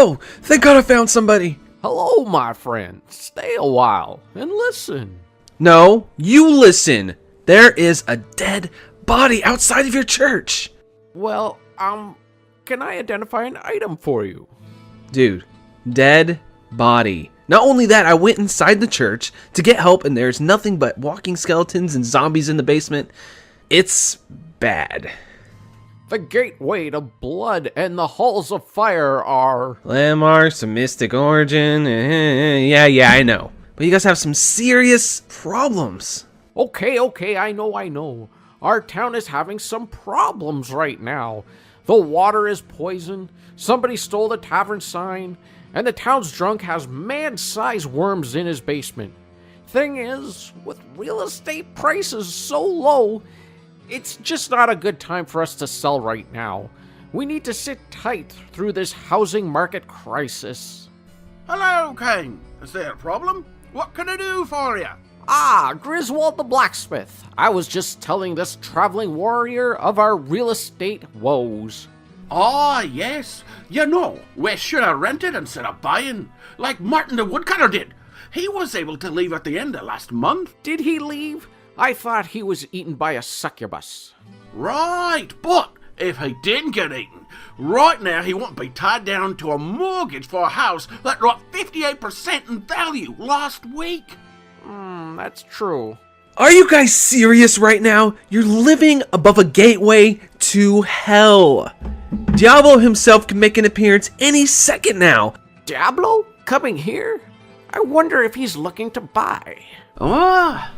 Oh, thank God I found somebody. Hello, my friend. Stay a while and listen. No, you listen. There is a dead body outside of your church. Well, can I identify an item for you? Dude, dead body. Not only that, I went inside the church to get help and there's nothing but walking skeletons and zombies in the basement. It's bad. The gateway to blood and the halls of fire are... Landmarks, a mystic origin. Yeah, I know. But you guys have some serious problems. Okay, I know. Our town is having some problems right now. The water is poisoned, somebody stole the tavern sign, and the town's drunk has man-sized worms in his basement. Thing is, with real estate prices so low, it's just not a good time for us to sell right now. We need to sit tight through this housing market crisis. Hello, King. Is there a problem? What can I do for you? Ah, Griswold the blacksmith. I was just telling this traveling warrior of our real estate woes. Ah, yes. You know, we should have rented instead of buying, like Martin the woodcutter did. He was able to leave at the end of last month. Did he leave? I thought he was eaten by a succubus. Right, but if he didn't get eaten, right now he won't be tied down to a mortgage for a house that dropped 58% in value last week. That's true. Are you guys serious right now? You're living above a gateway to hell. Diablo himself can make an appearance any second now. Diablo? Coming here? I wonder if he's looking to buy. Oh,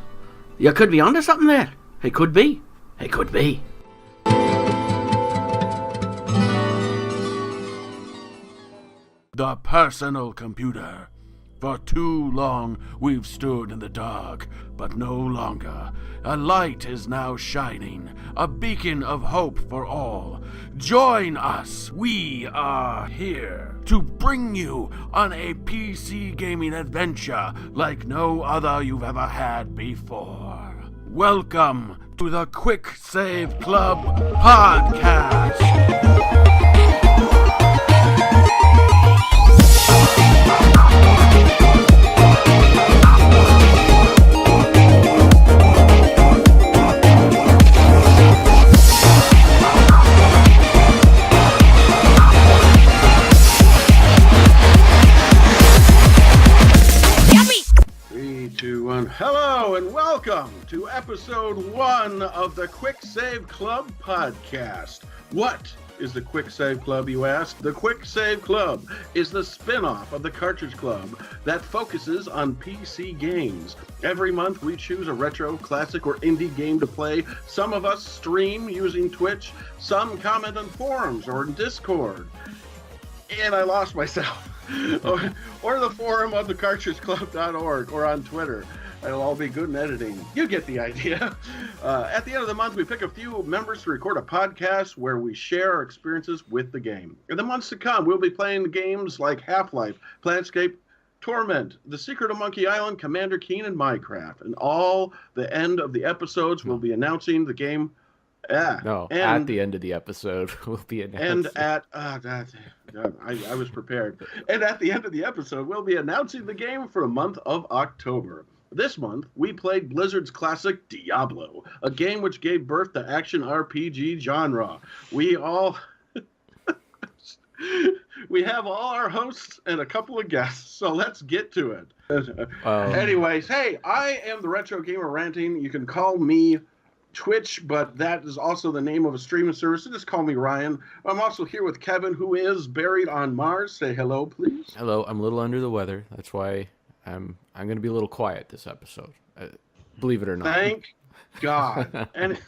you could be onto something there. He could be. The personal computer. For too long we've stood in the dark, but no longer. A light is now shining, a beacon of hope for all. Join us. We are here to bring you on a PC gaming adventure like no other you've ever had before. Welcome to the Quicksave Club podcast. Hello and welcome to episode 1 of the Quicksave Club podcast. What is the Quicksave Club, you ask? The Quicksave Club is the spin-off of the Cartridge Club that focuses on PC games. Every month we choose a retro, classic, or indie game to play. Some of us stream using Twitch, some comment on forums or in Discord. And I lost myself. or the forum of thecartridgeclub.org or on Twitter. It'll all be good in editing. You get the idea. At the end of the month, we pick a few members to record a podcast where we share our experiences with the game. In the months to come, we'll be playing games like Half-Life, Planescape, Torment, The Secret of Monkey Island, Commander Keen, and Minecraft. And all the end of the episodes, we'll be announcing the game. At the end of the episode, we'll be announcing. I was prepared. And at the end of the episode, we'll be announcing the game for the month of October. This month, we played Blizzard's classic Diablo, a game which gave birth to action RPG genre. We have all our hosts and a couple of guests, so let's get to it. Anyways, hey, I am the Retro Gamer Ranting. You can call me Twitch, but that is also the name of a streaming service, so just call me Ryan. I'm also here with Kevin, who is buried on Mars. Say hello, please. Hello, I'm a little under the weather. That's why I'm going to be a little quiet this episode. Believe it or not. Thank God. And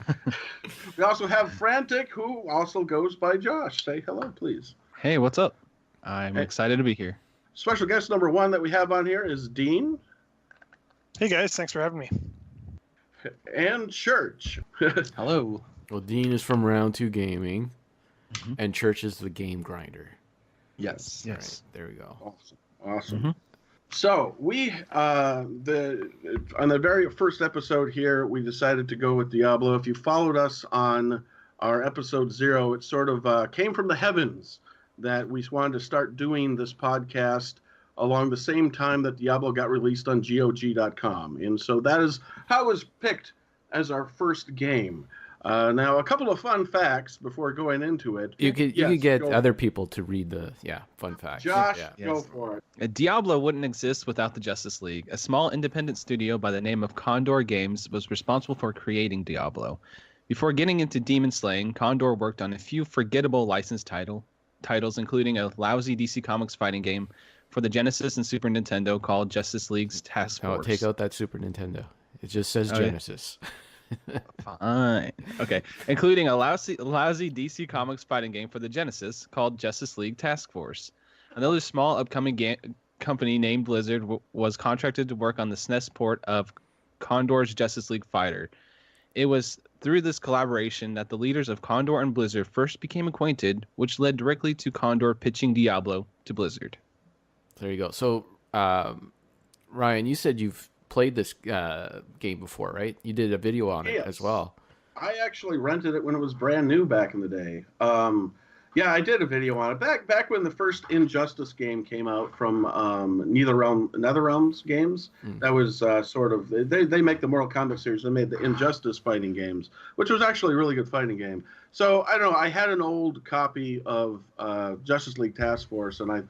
we also have Frantic, who also goes by Josh. Say hello, please. Hey, what's up? I'm excited to be here. Special guest number 1 that we have on here is Dean. Hey guys, thanks for having me. And Church. Hello. Well, Dean is from Round 2 Gaming, and Church is the game grinder. Yes. Right, there we go. Awesome. Mm-hmm. So we, on the very first episode here, we decided to go with Diablo. If you followed us on our episode 0, it sort of came from the heavens. that we wanted to start doing this podcast along the same time that Diablo got released on GOG.com. And so that is how it was picked as our first game. Now, a couple of fun facts before going into it. You could get other people to read the fun facts. Josh, Yeah. go for it. Diablo wouldn't exist without the Justice League. A small independent studio by the name of Condor Games was responsible for creating Diablo. Before getting into demon slaying, Condor worked on a few forgettable licensed titles, including a lousy DC Comics fighting game for the Genesis and Super Nintendo called Justice League's Task Force. Oh, take out that Super Nintendo. It just says Genesis. Fine. Okay. Including a lousy DC Comics fighting game for the Genesis called Justice League Task Force. Another small upcoming company named Blizzard was contracted to work on the SNES port of Condor's Justice League Fighter. It was through this collaboration that the leaders of Condor and Blizzard first became acquainted, which led directly to Condor pitching Diablo to Blizzard. There you go. So, Ryan, you said you've played this game before, right? You did a video on it as well. I actually rented it when it was brand new back in the day. Yeah, I did a video on it back when the first Injustice game came out from NetherRealms Games. That was sort of they make the Mortal Kombat series. They made the Injustice fighting games, which was actually a really good fighting game. So I don't know. I had an old copy of Justice League Task Force, and I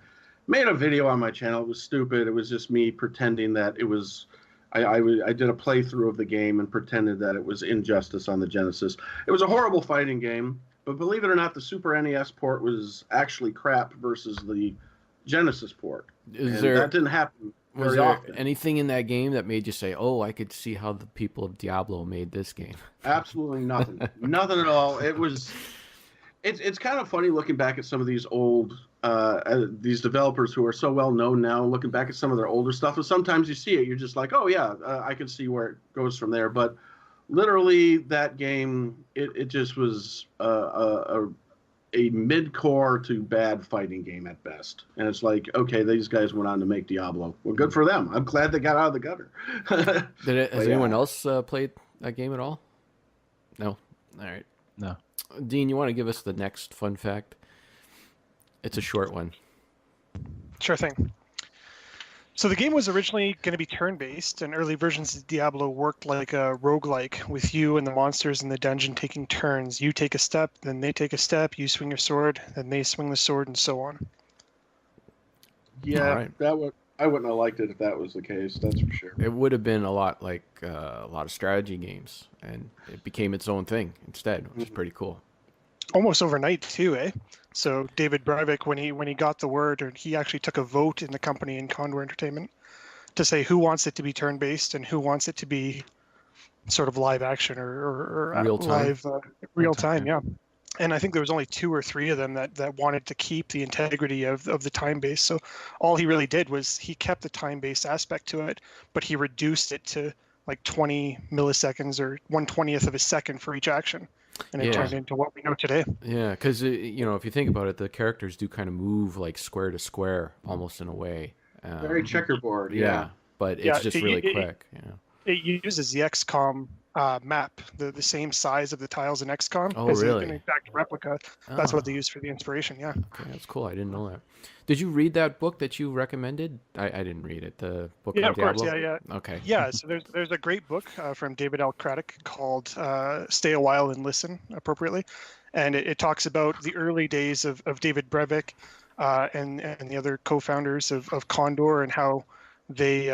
made a video on my channel. It was stupid. It was just me pretending that it was. I did a playthrough of the game and pretended that it was Injustice on the Genesis. It was a horrible fighting game, but believe it or not, the Super NES port was actually crap versus the Genesis port. That didn't happen very often. Was there anything in that game that made you say, "Oh, I could see how the people of Diablo made this game"? Absolutely nothing. Nothing at all. It was. It's kind of funny looking back at some of these old these developers who are so well known now, looking back at some of their older stuff, and sometimes you see it, you're just like, oh yeah, I can see where it goes from there. But literally, that game, it just was a mid-core to bad fighting game at best. And it's like, okay, these guys went on to make Diablo. Well, good for them. I'm glad they got out of the gutter. Has anyone else played that game at all? No. All right. No. Dean, you want to give us the next fun fact? It's a short one. Sure thing. So the game was originally going to be turn-based, and early versions of Diablo worked like a roguelike, with you and the monsters in the dungeon taking turns. You take a step, then they take a step, you swing your sword, then they swing the sword, and so on. Yeah, right. I wouldn't have liked it if that was the case, that's for sure. It would have been a lot like a lot of strategy games, and it became its own thing instead, which is pretty cool. Almost overnight too, eh? So David Breivik, when he got the word, or he actually took a vote in the company in Condor Entertainment to say who wants it to be turn-based and who wants it to be sort of live action or real time, yeah. And I think there was only 2 or 3 of them that wanted to keep the integrity of the time base. So all he really did was he kept the time-based aspect to it, but he reduced it to like 20 milliseconds or 1/20th of a second for each action. And it turned into what we know today. Yeah, because, if you think about it, the characters do kind of move like square to square almost in a way. Very checkerboard, yeah. But it's just really quick. It uses the XCOM map, the same size of the tiles in XCOM. Oh, really? An exact replica. That's what they use for the inspiration, yeah. Okay, that's cool. I didn't know that. Did you read that book that you recommended? I didn't read it. The book on Diablo? Of course, yeah. Okay. Yeah, so there's a great book from David L. Craddock called Stay a While and Listen, appropriately. And it talks about the early days of David Breivik and the other co-founders of Condor, and how they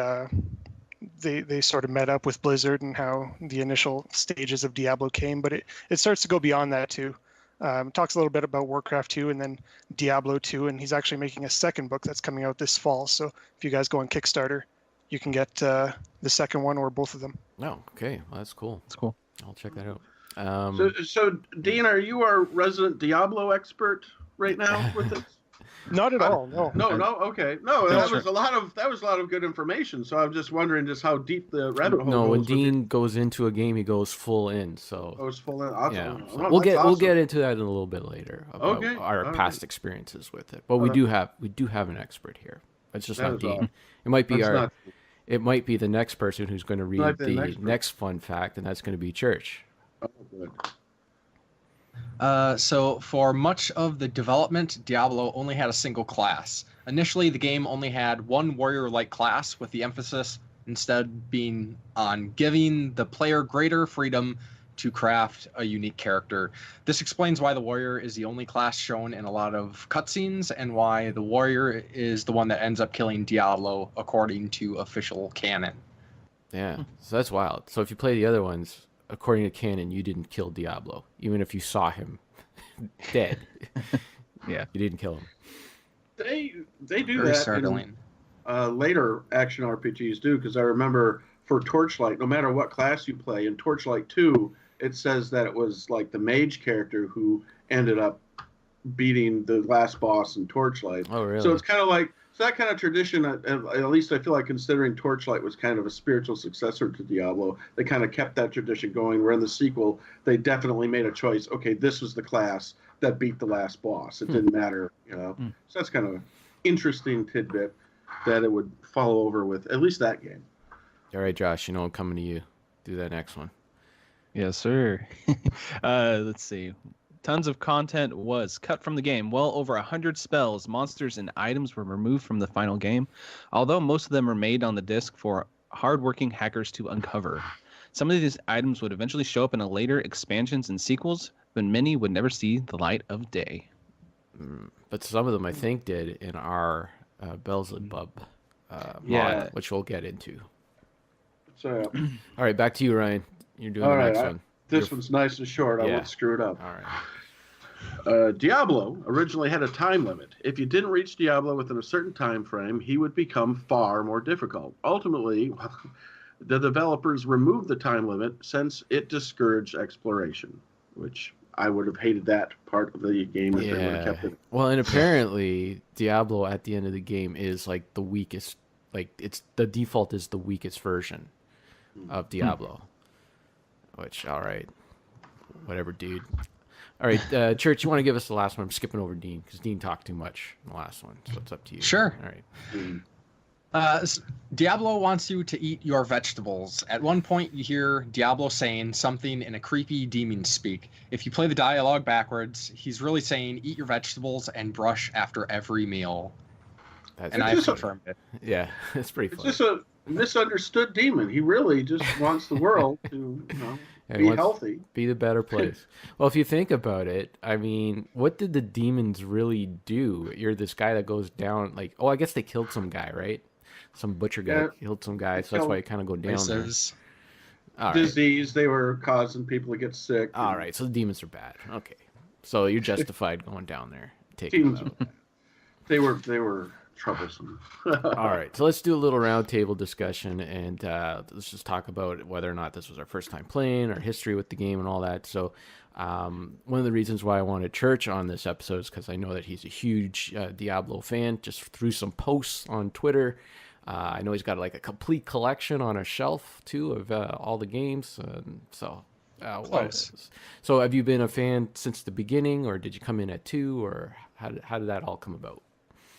sort of met up with Blizzard and how the initial stages of Diablo came. But it starts to go beyond that too. Talks a little bit about Warcraft 2 and then Diablo 2, and he's actually making a second book that's coming out this fall. So if you guys go on Kickstarter, you can get the second one or both of them. Oh, okay. Well, that's cool. That's cool. I'll check that out. So Dean, are you our resident Diablo expert right now with this? Not at all. No. No. Okay. No, that was a lot of good information. So I'm just wondering just how deep the rabbit hole. No, when Dean goes into a game, he goes full in. So goes full in. Awesome. Yeah. So we'll get into that in a little bit later about our past experiences with it. But we do have an expert here. It's just not Dean. It might be It might be the next person who's going to read the next fun fact, and that's going to be Church. Oh, good. So for much of the development, Diablo only had a single class. Initially, the game only had one warrior-like class, with the emphasis instead being on giving the player greater freedom to craft a unique character. This explains why the warrior is the only class shown in a lot of cutscenes, and why the warrior is the one that ends up killing Diablo according to official canon. Yeah, so that's wild. So if you play the other ones, according to canon, you didn't kill Diablo, even if you saw him dead. Yeah. You didn't kill him. They do Very that startling. in later action RPGs do, because I remember for Torchlight, no matter what class you play, in Torchlight 2, it says that it was like the mage character who ended up beating the last boss in Torchlight. Oh, really? So it's kind of like, so that kind of tradition, at least I feel like, considering Torchlight was kind of a spiritual successor to Diablo, they kind of kept that tradition going, where in the sequel, they definitely made a choice. Okay, this was the class that beat the last boss. It didn't matter, you know. So that's kind of an interesting tidbit that it would follow over with at least that game. All right, Josh, you know I'm coming to you. Do that next one. Yes, sir. Let's see. Tons of content was cut from the game. Well over 100 spells, monsters, and items were removed from the final game, although most of them were made on the disc for hardworking hackers to uncover. Some of these items would eventually show up in later expansions and sequels, but many would never see the light of day. But some of them, I think, did in our Belzebub mod, Yeah. which we'll get into. So, All right, back to you, Ryan. You're doing all the right, next one. this one's nice and short. I Yeah. won't screw it up. All right. Diablo originally had a time limit. If you didn't reach Diablo within a certain time frame, he would become far more difficult. Ultimately, the developers removed the time limit since it discouraged exploration, which I would have hated that part of the game if they would have kept it. Well, and apparently Diablo at the end of the game is like the weakest. Like it's the default is the weakest version of Diablo. Which, all right, whatever, dude. All right, Church, you want to give us the last one? I'm skipping over Dean because Dean talked too much in the last one, so it's up to you. Sure. All right. Diablo wants you to eat your vegetables. At one point, you hear Diablo saying something in a creepy demon speak. If you play the dialogue backwards, he's really saying, "Eat your vegetables and brush after every meal." That's And I've confirmed it. yeah, it's pretty It's funny. just a misunderstood demon. He really just wants the world to, Yeah, he be wants- healthy. Be the better place. Well, if you think about it, I mean, what did the demons really do? You're this guy that goes down, like, oh, I guess they killed some guy, right? Some butcher guy Yeah. killed some guy, so that's why you kind of go down there. Places. All right. Disease. They were causing people to get sick. All right, so the demons are bad. Okay. So you're justified going down there, taking them Demons. out. They were troublesome. All right, so let's do a little roundtable discussion, and let's just talk about whether or not this was our first time playing, our history with the game, and all that. So, one of the reasons why I wanted Church on this episode is because I know that he's a huge Diablo fan. Just through some posts on Twitter, I know he's got like a complete collection on a shelf too of all the games. Close. So, have you been a fan since the beginning, or did you come in at 2, or how did that all come about?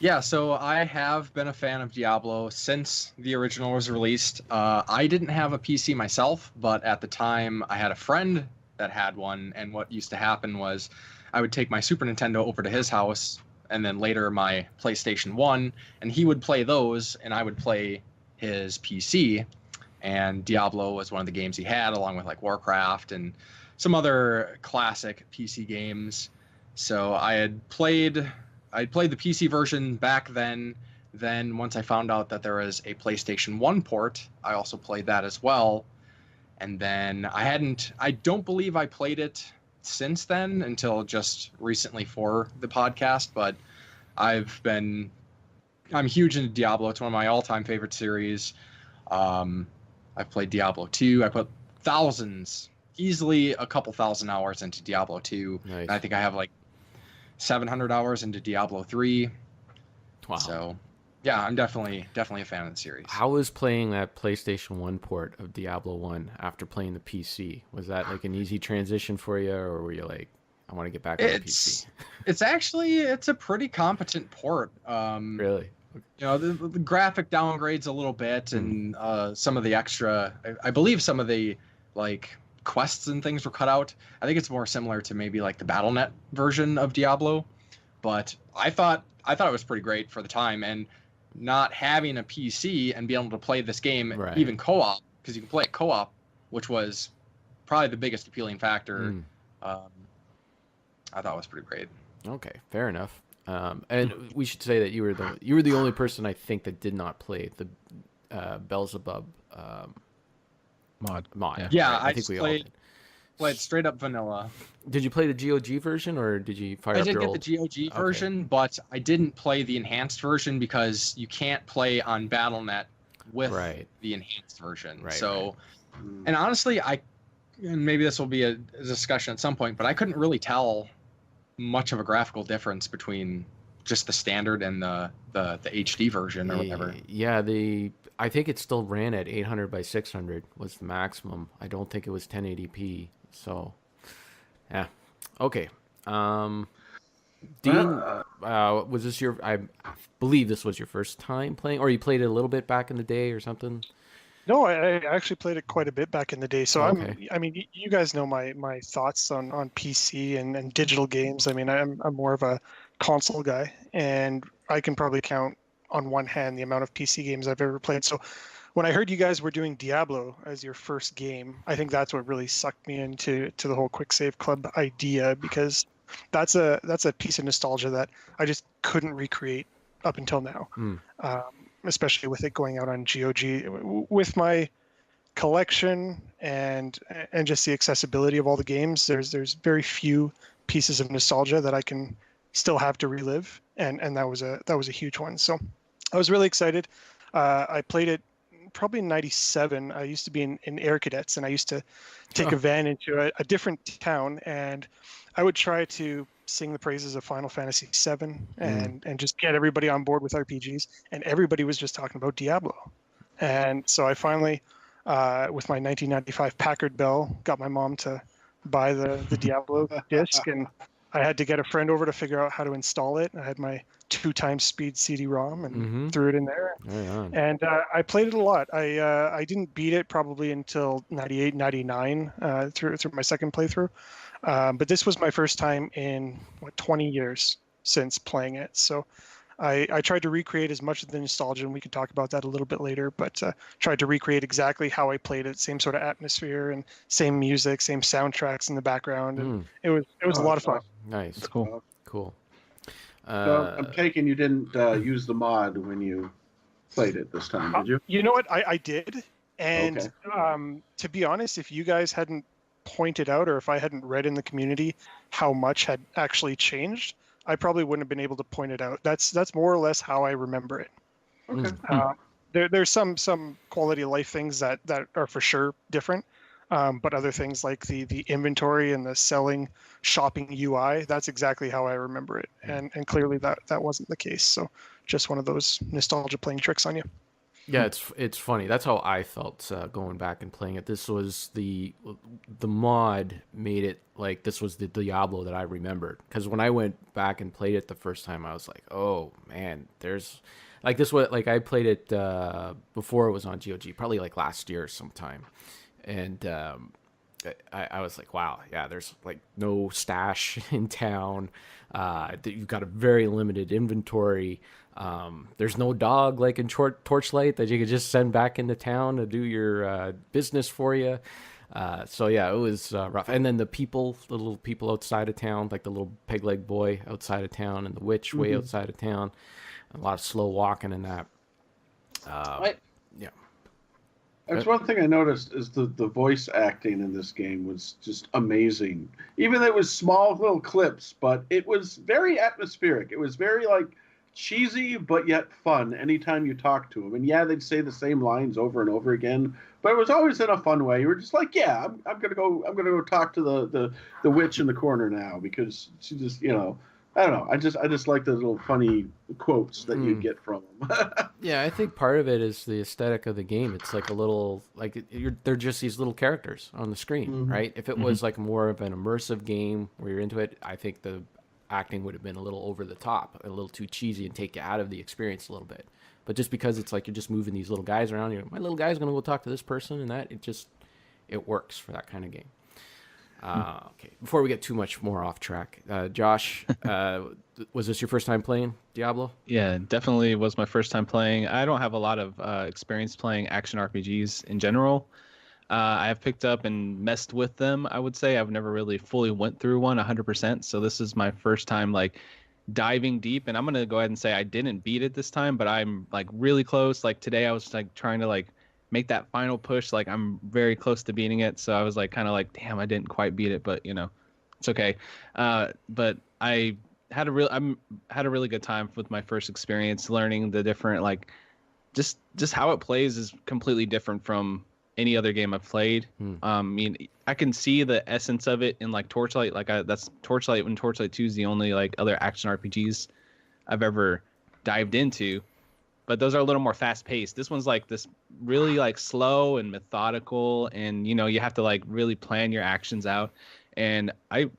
Yeah, so I have been a fan of Diablo since the original was released. I didn't have a PC myself, but at the time I had a friend that had one, and what used to happen was I would take my Super Nintendo over to his house, and then later my PlayStation 1, and he would play those, and I would play his PC, and Diablo was one of the games he had, along with like Warcraft and some other classic PC games. So I'd played the PC version back then. Then once I found out that there was a PlayStation 1 port, I also played that as well. And then I don't believe I played it since then until just recently for the podcast, but I'm huge into Diablo. It's one of my all-time favorite series. I've played Diablo 2. I put easily a couple thousand hours into Diablo 2. Nice. And I think I have like 700 hours into Diablo 3. Wow. So, yeah, I'm definitely a fan of the series. How was playing that PlayStation 1 port of Diablo 1 after playing the PC? Was that like an easy transition for you, or were you like, I want to get back on the PC? It's a pretty competent port. Really? You know, the graphic downgrades a little bit, and some of the extra, I believe some of the like quests and things were cut out. I think it's more similar to maybe like the BattleNet version of Diablo, but I thought it was pretty great for the time, and not having a PC and being able to play this game even co-op, because you can play it co-op, which was probably the biggest appealing factor. I thought was pretty great. Okay, fair enough. And we should say that you were the only person I think that did not play the Belzebub Mod. Yeah, right? I think we all did. Played straight up vanilla. Did you play the GOG version, or did you fire up I did your get old? the GOG version, but I didn't play the enhanced version because you can't play on BattleNet with the enhanced version. And honestly, and maybe this will be a discussion at some point, but I couldn't really tell much of a graphical difference between just the standard and the HD version or whatever. Yeah, I think it still ran at 800 by 600 was the maximum. I don't think it was 1080p. So, yeah, okay. Dean, was this I believe this was your first time playing, or you played it a little bit back in the day or something? No, I actually played it quite a bit back in the day. So I mean, you guys know my thoughts on PC and digital games. I mean, I'm more of a console guy, and I can probably count on one hand the amount of PC games I've ever played. So when I heard you guys were doing Diablo as your first game, I think that's what really sucked me into the whole Quicksave Club idea, because that's a piece of nostalgia that I just couldn't recreate up until now. Especially with it going out on GOG. With my collection and just the accessibility of all the games, there's very few pieces of nostalgia that I can still have to relive, and that was a huge one. So I was really excited. I played it probably in '97. I used to be in Air Cadets, and I used to take a van into a different town, and I would try to sing the praises of Final Fantasy VII and just get everybody on board with RPGs, and everybody was just talking about Diablo. And so I finally, with my 1995 Packard Bell, got my mom to buy the Diablo disc, and I had to get a friend over to figure out how to install it. I had my 2x speed CD-ROM and threw it in there. And I played it a lot. I didn't beat it probably until 98, 99 through my second playthrough. But this was my first time in 20 years since playing it. So I tried to recreate as much of the nostalgia, and we could talk about that a little bit later, but tried to recreate exactly how I played it, same sort of atmosphere and same music, same soundtracks in the background. And it was a lot of fun. Nice. That's cool. Cool. So I'm taking you didn't use the mod when you played it this time, did you? You know what? I did. And to be honest, if you guys hadn't pointed out, or if I hadn't read in the community how much had actually changed, I probably wouldn't have been able to point it out. That's more or less how I remember it. Okay. There's some quality of life things that are for sure different, but other things like the inventory and the selling shopping UI, that's exactly how I remember it. And clearly that wasn't the case. So just one of those nostalgia playing tricks on you. Yeah, it's funny. That's how I felt going back and playing it. This was the mod made it like this was the Diablo that I remembered. Because when I went back and played it the first time, I was like, oh man, there's like this. What like I played it before it was on GOG, probably like last year sometime, and I was like, wow, yeah, there's like no stash in town. You've got a very limited inventory. There's no dog like in Torchlight that you could just send back into town to do your business for you. So yeah, it was rough. And then the little people outside of town, like the little peg leg boy outside of town and the witch way outside of town. A lot of slow walking in that. Yeah. That's one thing I noticed is the voice acting in this game was just amazing. Even though it was small little clips, but it was very atmospheric. It was very like cheesy but yet fun anytime you talk to them. And yeah, they'd say the same lines over and over again, but it was always in a fun way. You were just like, yeah, I'm gonna go talk to the witch in the corner now, because she just, I don't know. I just like the little funny quotes that you get from them. Yeah, I think part of it is the aesthetic of the game. It's like a little like they're just these little characters on the screen, right? If it was like more of an immersive game where you're into it, I think the acting would have been a little over the top, a little too cheesy, and take you out of the experience a little bit. But just because it's like you're just moving these little guys around, my little guy's gonna go talk to this person and that, it it works for that kind of game. Okay, before we get too much more off track, Josh, was this your first time playing Diablo? Yeah, definitely was my first time playing. I don't have a lot of experience playing action RPGs in general. I have picked up and messed with them, I would say. I've never really fully went through one 100%. So this is my first time like diving deep. And I'm going to go ahead and say I didn't beat it this time, but I'm like really close. Like today I was like trying to like make that final push. Like I'm very close to beating it. So I was like kind of like, damn, I didn't quite beat it, but you know, it's okay. But I had had a really good time with my first experience learning the different like just how it plays is completely different from any other game I've played. I mean, I can see the essence of it in like Torchlight. Like that's Torchlight when Torchlight 2 is the only like other action RPGs I've ever dived into. But those are a little more fast paced. This one's like this really like slow and methodical, and you know you have to like really plan your actions out. And I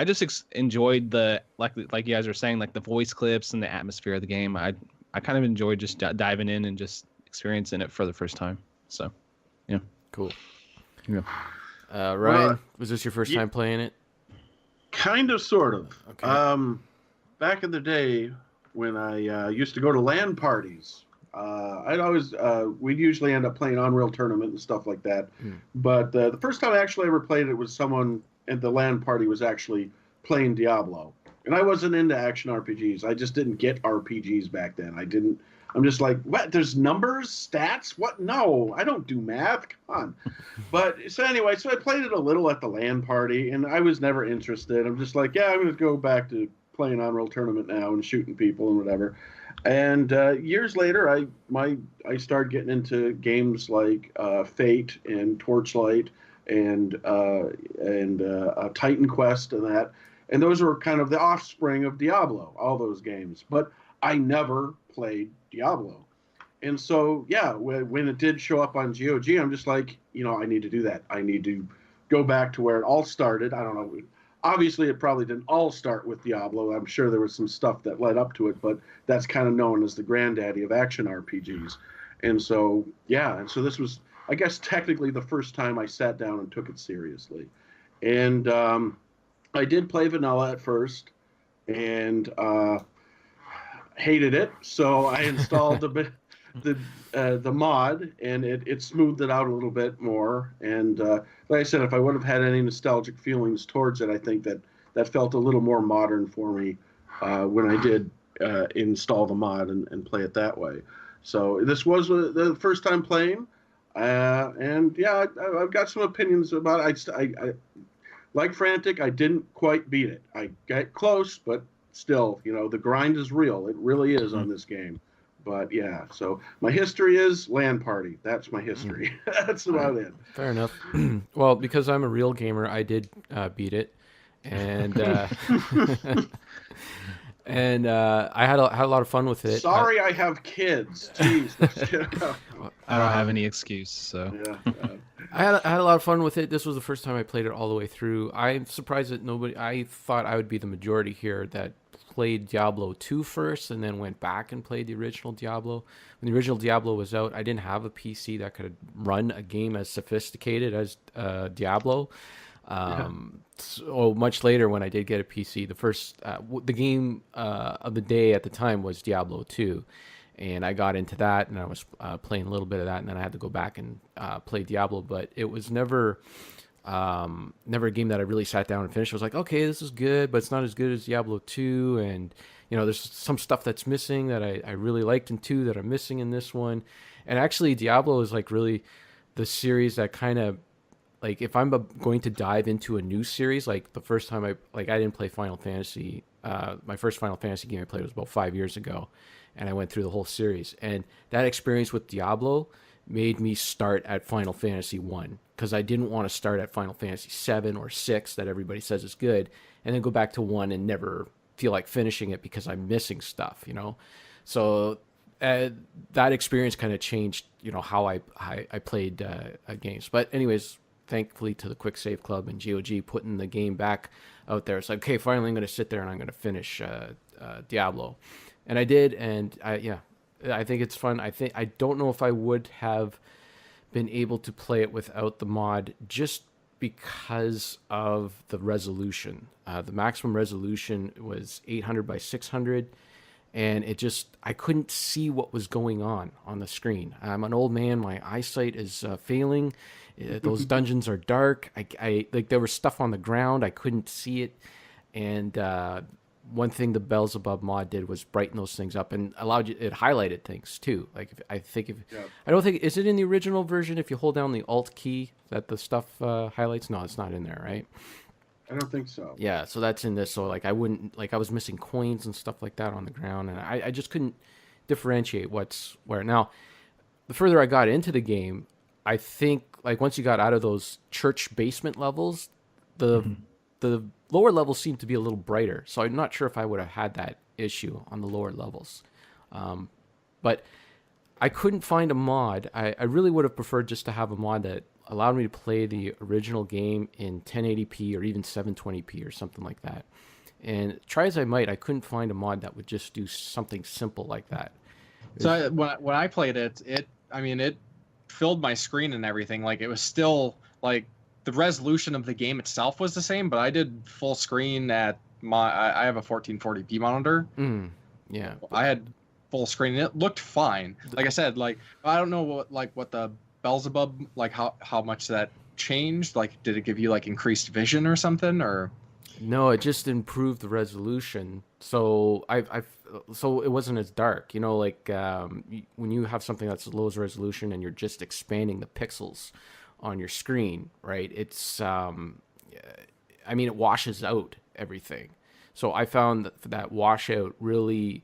just enjoyed the like you guys were saying, like the voice clips and the atmosphere of the game. I kind of enjoyed just diving in and just experiencing it for the first time. So. Yeah. Cool. Yeah. Ryan, was this your first time playing it? Kind of, sort of. Okay. Back in the day when I used to go to LAN parties, I'd always we'd usually end up playing Unreal Tournament and stuff like that. But the first time I actually ever played it was someone at the LAN party was actually playing Diablo, and I wasn't into action RPGs. I just didn't get RPGs back then. I'm just like, what? There's numbers, stats? What? No, I don't do math. Come on. But so anyway, so I played it a little at the LAN party, and I was never interested. I'm just like, yeah, I'm going to go back to playing Unreal Tournament now and shooting people and whatever. And years later, I started getting into games like Fate and Torchlight and Titan Quest and that. And those were kind of the offspring of Diablo, all those games. But I never played Diablo. And so, yeah, when it did show up on GOG, I'm just like, you know, I need to do that. I need to go back to where it all started. I don't know. Obviously, it probably didn't all start with Diablo. I'm sure there was some stuff that led up to it, but that's kind of known as the granddaddy of action RPGs. And so, yeah, and so this was, I guess, technically the first time I sat down and took it seriously. And I did play vanilla at first, and hated it, so I installed the mod, and it smoothed it out a little bit more. And like I said, if I would have had any nostalgic feelings towards it, I think that felt a little more modern for me when I did install the mod and play it that way. So this was the first time playing, and yeah, I've got some opinions about it. I like Frantic, I didn't quite beat it. I got close, but still, you know, the grind is real. It really is on this game. But yeah, so my history is LAN party. That's my history. That's about it. Fair enough. Well, because I'm a real gamer, I did beat it, and and I had a lot of fun with it. Sorry, I have kids. Jeez. I don't have any excuse. So Yeah. I had a lot of fun with it. This was the first time I played it all the way through. I'm surprised that I thought I would be the majority here that played Diablo 2 first and then went back and played the original Diablo. When the original Diablo was out, I didn't have a PC that could run a game as sophisticated as Diablo. So much later, when I did get a PC, the game of the day at the time was Diablo 2. And I got into that, and I was playing a little bit of that, and then I had to go back and play Diablo. But it was never a game that I really sat down and finished. I was like, okay, this is good, but it's not as good as Diablo 2. And, you know, there's some stuff that's missing that I really liked in 2 that I'm missing in this one. And actually, Diablo is like really the series that kind of, like, if I'm going to dive into a new series, like the first time I didn't play Final Fantasy. My first Final Fantasy game I played was about 5 years ago. And I went through the whole series. And that experience with Diablo made me start at Final Fantasy 1. Because I didn't want to start at Final Fantasy 7 or 6 that everybody says is good. And then go back to 1 and never feel like finishing it because I'm missing stuff, you know? So that experience kind of changed, you know, how I played games. But anyways, thankfully to the Quicksave Club and GOG putting the game back out there. It's like, okay, finally I'm going to sit there and I'm going to finish Diablo. And I did, and I think it's fun. I don't know if I would have been able to play it without the mod just because of the resolution. The maximum resolution was 800 by 600, and I couldn't see what was going on the screen. I'm an old man, my eyesight is failing. Those dungeons are dark. I like, there was stuff on the ground, I couldn't see it, and one thing the Belzebub mod did was brighten those things up and allowed you. It highlighted things too. Like I don't think, is it in the original version? If you hold down the Alt key, that the stuff highlights. No, it's not in there, right? I don't think so. Yeah, so that's in this. So like I wouldn't, like I was missing coins and stuff like that on the ground, and I just couldn't differentiate what's where. Now, the further I got into the game, I think like once you got out of those church basement levels, the lower levels seemed to be a little brighter. So I'm not sure if I would have had that issue on the lower levels. But I couldn't find a mod. I really would have preferred just to have a mod that allowed me to play the original game in 1080p or even 720p or something like that. And try as I might, I couldn't find a mod that would just do something simple like that. So when I played it, it filled my screen and everything. Like it was still like the resolution of the game itself was the same, but I did full screen at I have a 1440p monitor. Yeah. I had full screen and it looked fine. Like I said, like I don't know what the Belzebub, like how much that changed. Like did it give you like increased vision or something, or? No, it just improved the resolution. So so it wasn't as dark, you know, like when you have something that's low resolution and you're just expanding the pixels on your screen, right? It's it washes out everything. So I found that washout really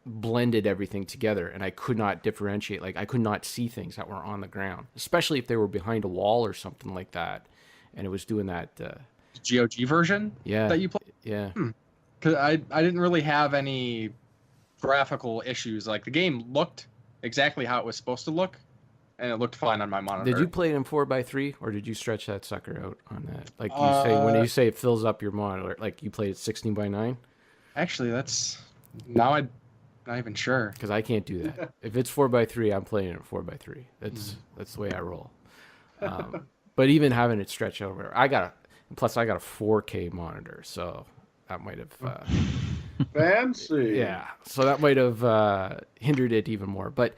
blended everything together, and I could not differentiate. Like I could not see things that were on the ground, especially if they were behind a wall or something like that. And it was doing that. GOG version? Yeah. That you played? Yeah. Because I didn't really have any graphical issues. Like the game looked exactly how it was supposed to look, and it looked fine on my monitor. Did you play it in 4:3, or did you stretch that sucker out on that? Like you say, when you say it fills up your monitor, like you played it 16:9? Actually, that's now I'm not even sure. Because I can't do that. If it's 4:3, I'm playing it at 4:3. That's the way I roll. But even having it stretched over, I got a 4K monitor, so that might have fancy. Yeah, so that might have hindered it even more. But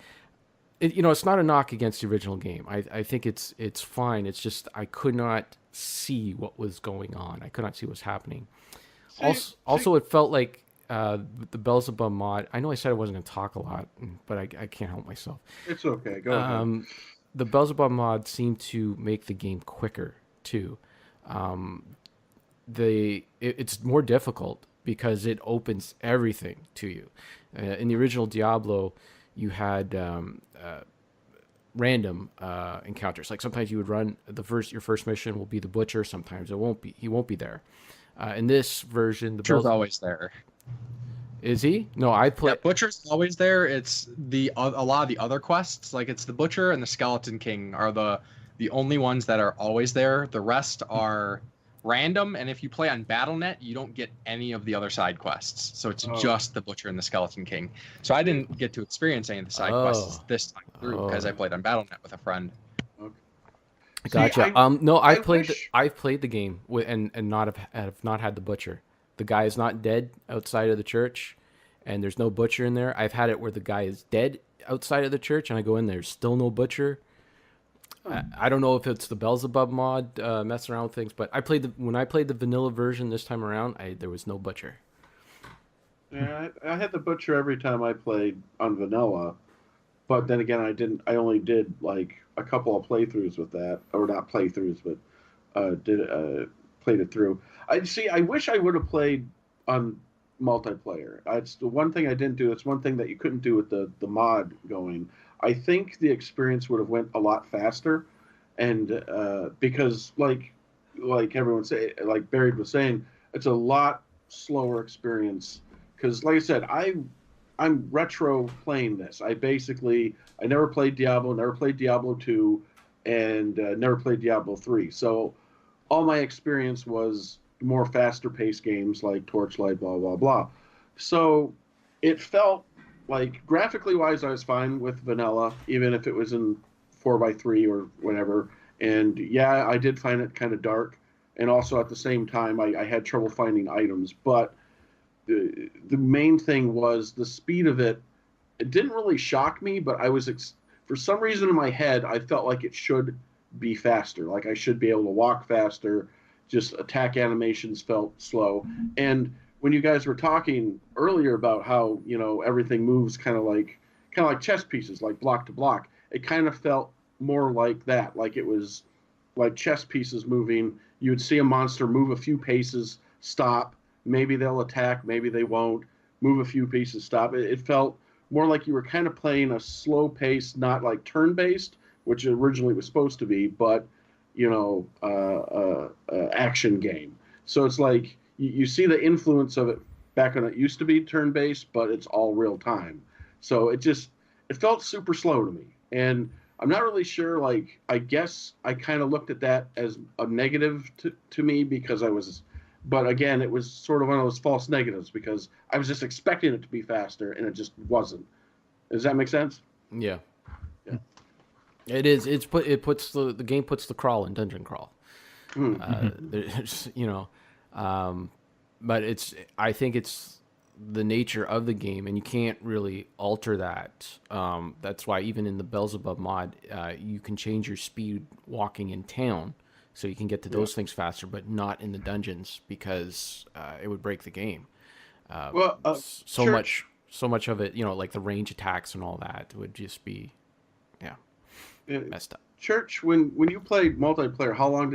it's not a knock against the original game. I think it's fine. It's just I could not see what was going on. I could not see what was happening. Also, it felt like the Belzebub mod. I know I said I wasn't going to talk a lot, but I can't help myself. It's okay. Go ahead. The Belzebub mod seemed to make the game quicker too. It's more difficult because it opens everything to you. In the original Diablo, you had random encounters. Like sometimes you would run your first mission will be the butcher. Sometimes it won't be. He won't be there. In this version, the Butcher's always there. Is he? No, I play. Yeah, Butcher's always there. It's a lot of the other quests, like it's the Butcher and the Skeleton King are the only ones that are always there. The rest are random, and if you play on BattleNet, you don't get any of the other side quests. So it's just the Butcher and the Skeleton King. So I didn't get to experience any of the side quests this time through because I played on BattleNet with a friend. Gotcha. I've played the game and have not had the Butcher. The guy is not dead outside of the church, and there's no Butcher in there. I've had it where the guy is dead outside of the church, and I go in there's still no Butcher. I don't know if it's the Belzebub mod messing around with things, but when I played the vanilla version this time around, there was no Butcher. Yeah, I had the Butcher every time I played on vanilla, but then again, I only did like a couple of playthroughs with that, or not playthroughs, but played it through. I wish I would have played on multiplayer. It's the one thing I didn't do. It's one thing that you couldn't do with the mod going. I think the experience would have went a lot faster, and because like everyone say, like Barry was saying, it's a lot slower experience. Because like I said, I'm retro playing this. I never played Diablo, never played Diablo 2, and never played Diablo 3. So all my experience was more faster paced games like Torchlight, blah blah blah. So it felt like graphically wise, I was fine with vanilla, even if it was in 4x3 or whatever. And yeah, I did find it kind of dark. And also at the same time, I had trouble finding items. But the main thing was the speed of it. It didn't really shock me, but I was, for some reason in my head, I felt like it should be faster. Like I should be able to walk faster. Just attack animations felt slow. And when you guys were talking earlier about how, everything moves kind of like chess pieces, like block to block, it kind of felt more like that. Like it was like chess pieces moving. You would see a monster move a few paces, stop. Maybe they'll attack, maybe they won't. Move a few pieces, stop. It felt more like you were kind of playing a slow pace, not like turn-based, which originally was supposed to be, but, action game. So it's like you see the influence of it back when it used to be turn-based, but it's all real time. So it felt super slow to me. And I'm not really sure, like, I guess I kind of looked at that as a negative to me because but again, it was sort of one of those false negatives because I was just expecting it to be faster and it just wasn't. Does that make sense? Yeah. It is. The game puts the crawl in dungeon crawl. There's, but I think it's the nature of the game, and you can't really alter that. That's why even in the Belzebub mod, you can change your speed walking in town, so you can get to those things faster, but not in the dungeons because it would break the game. So much of it, like the range attacks and all that would just be, messed up. Church, when you played multiplayer, how long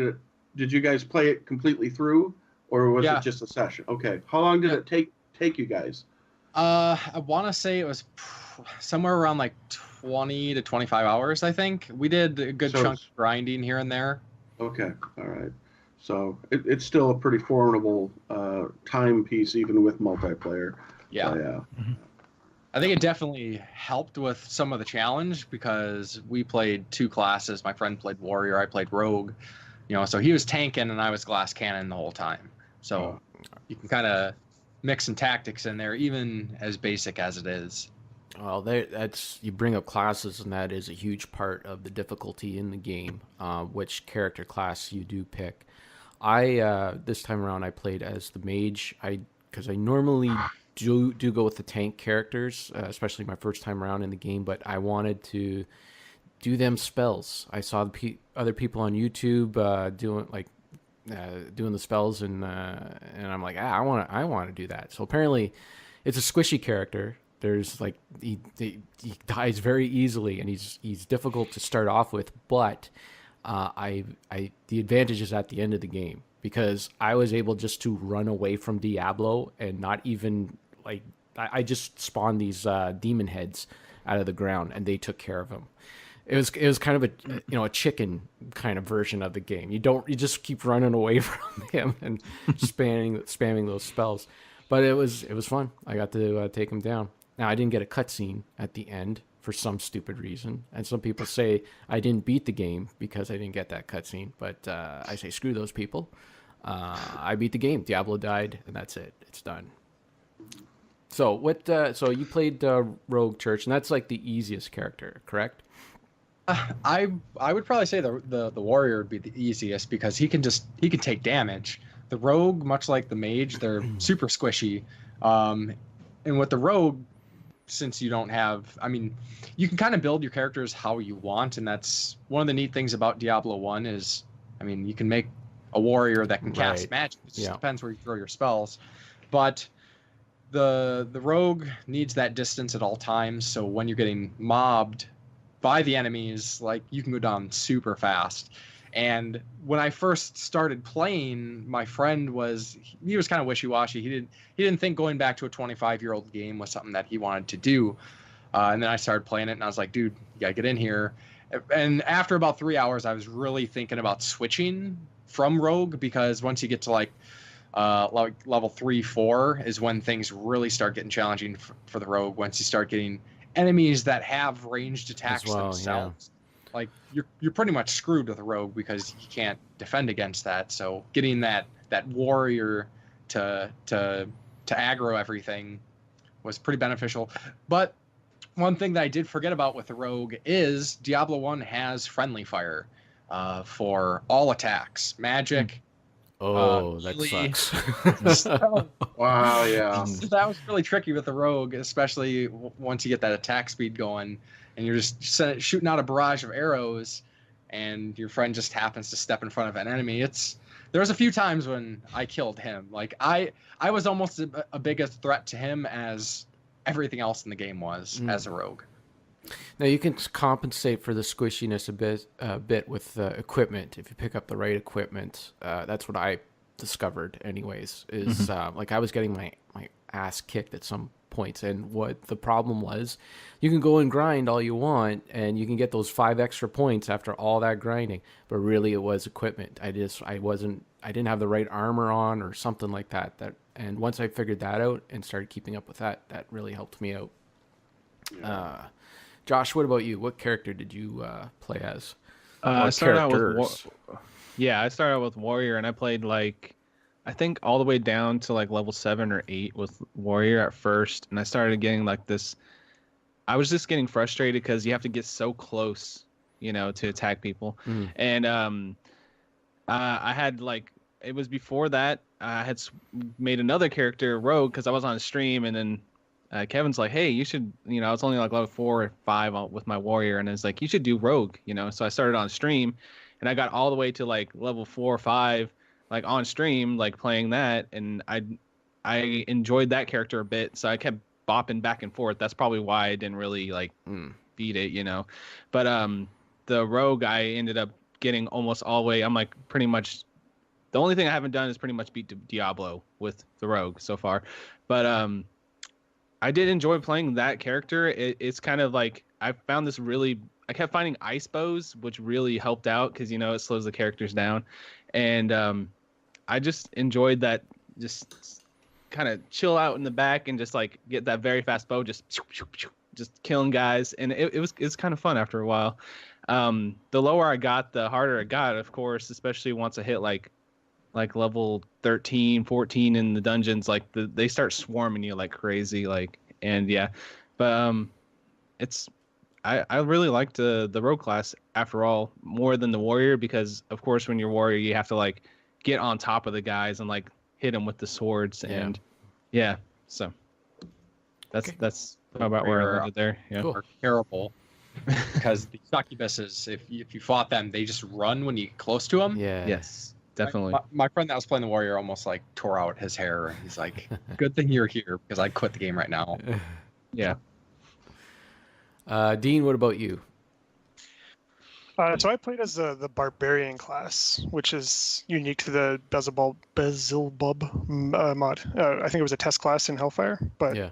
did you guys play it completely through, or was it just a session? Okay, how long did it take you guys? I want to say it was somewhere around like 20 to 25 hours. I think we did a good chunk of grinding here and there. Okay, all right. So it's still a pretty formidable time piece, even with multiplayer. Yeah. Mm-hmm. I think it definitely helped with some of the challenge because we played two classes. My friend played warrior, I played rogue. So he was tanking and I was glass cannon the whole time. So you can kind of mix some tactics in there, even as basic as it is. Well, you bring up classes, and that is a huge part of the difficulty in the game, which character class you do pick. This time around, I played as the mage. Because I normally do go with the tank characters, especially my first time around in the game, but I wanted to do them spells. I saw other people on YouTube doing the spells, and I'm like, I want to do that. So apparently, it's a squishy character. There's like he dies very easily, and he's difficult to start off with. But the advantage is at the end of the game because I was able just to run away from Diablo and not even I just spawned these demon heads out of the ground, and they took care of him. It was kind of a chicken kind of version of the game. You just keep running away from him and spamming those spells. But it was fun. I got to take him down. Now I didn't get a cutscene at the end for some stupid reason, and some people say I didn't beat the game because I didn't get that cutscene. But I say screw those people. I beat the game. Diablo died, and that's it. It's done. So what? So you played Rogue Church, and that's like the easiest character, correct? I would probably say the warrior would be the easiest because he can take damage. The rogue, much like the mage, they're super squishy. And with the rogue, since you don't have, you can kind of build your characters how you want, and that's one of the neat things about Diablo 1 is, you can make a warrior that can cast magic. It just depends where you throw your spells. But the rogue needs that distance at all times, so when you're getting mobbed by the enemies, you can go down super fast. And when I first started playing, my friend was kind of wishy-washy. He didn't think going back to a 25-year-old game was something that he wanted to do. And then I started playing it, and I was like, dude, you gotta get in here. And after about 3 hours, I was really thinking about switching from rogue, because once you get to level 3-4 is when things really start getting challenging for the rogue. Once you start getting enemies that have ranged attacks themselves, you're pretty much screwed with a rogue because you can't defend against that. So getting that warrior to aggro everything was pretty beneficial. But one thing that I did forget about with the rogue is Diablo 1 has friendly fire for all attacks, magic. Oh, that melee. sucks. Wow, yeah. That was really tricky with the rogue, especially once you get that attack speed going, and you're just shooting out a barrage of arrows, and your friend just happens to step in front of an enemy. There was a few times when I killed him. Like I was almost a bigger threat to him as everything else in the game was as a rogue. Now you can compensate for the squishiness a bit with equipment if you pick up the right equipment. That's what I discovered, anyways. Is like I was getting my ass kicked at some points, and what the problem was, you can go and grind all you want, and you can get those 5 extra points after all that grinding. But really, it was equipment. I didn't have the right armor on or something like that. And once I figured that out and started keeping up with that, that really helped me out. Yeah. Josh, what about you? What character did you play as? I started out characters? I started out with Warrior, and I played I think all the way down to level 7 or 8 with Warrior at first, and I started getting this. I was just getting frustrated because you have to get so close, to attack people, and I had it was before that I had made another character Rogue because I was on a stream, and then Kevin's like, hey, you should, I was only level 4 or 5 with my Warrior, and it's like, you should do Rogue, so I started on stream, and I got all the way to level 4 or 5 on stream, playing that, and I enjoyed that character a bit, so I kept bopping back and forth. That's probably why I didn't really beat it, but the Rogue I ended up getting almost all the way. I'm pretty much the only thing I haven't done is pretty much beat Diablo with the Rogue so far, but I did enjoy playing that character. It's kind of I found this I kept finding ice bows, which really helped out because it slows the characters down, and I just enjoyed that, just kind of chill out in the back and just get that very fast bow, just killing guys, and it's kind of fun after a while. The lower I got, the harder it got, of course, especially once I hit level 13, 14 in the dungeons. They start swarming you like crazy, and yeah, but it's I really liked the Rogue class after all more than the Warrior, because of course when you're Warrior you have to get on top of the guys and hit them with the swords, and yeah, so that's about where I landed there. Yeah, Cool. Are terrible because the succubuses, if you fought them, they just run when you get close to them. Yeah. yes, definitely. My friend that was playing the Warrior almost tore out his hair, and he's like, "Good thing you're here because I'd quit the game right now." Yeah. Dean, what about you? So I played as the Barbarian class, which is unique to the Belzebub mod. I think it was a test class in Hellfire, but Yeah.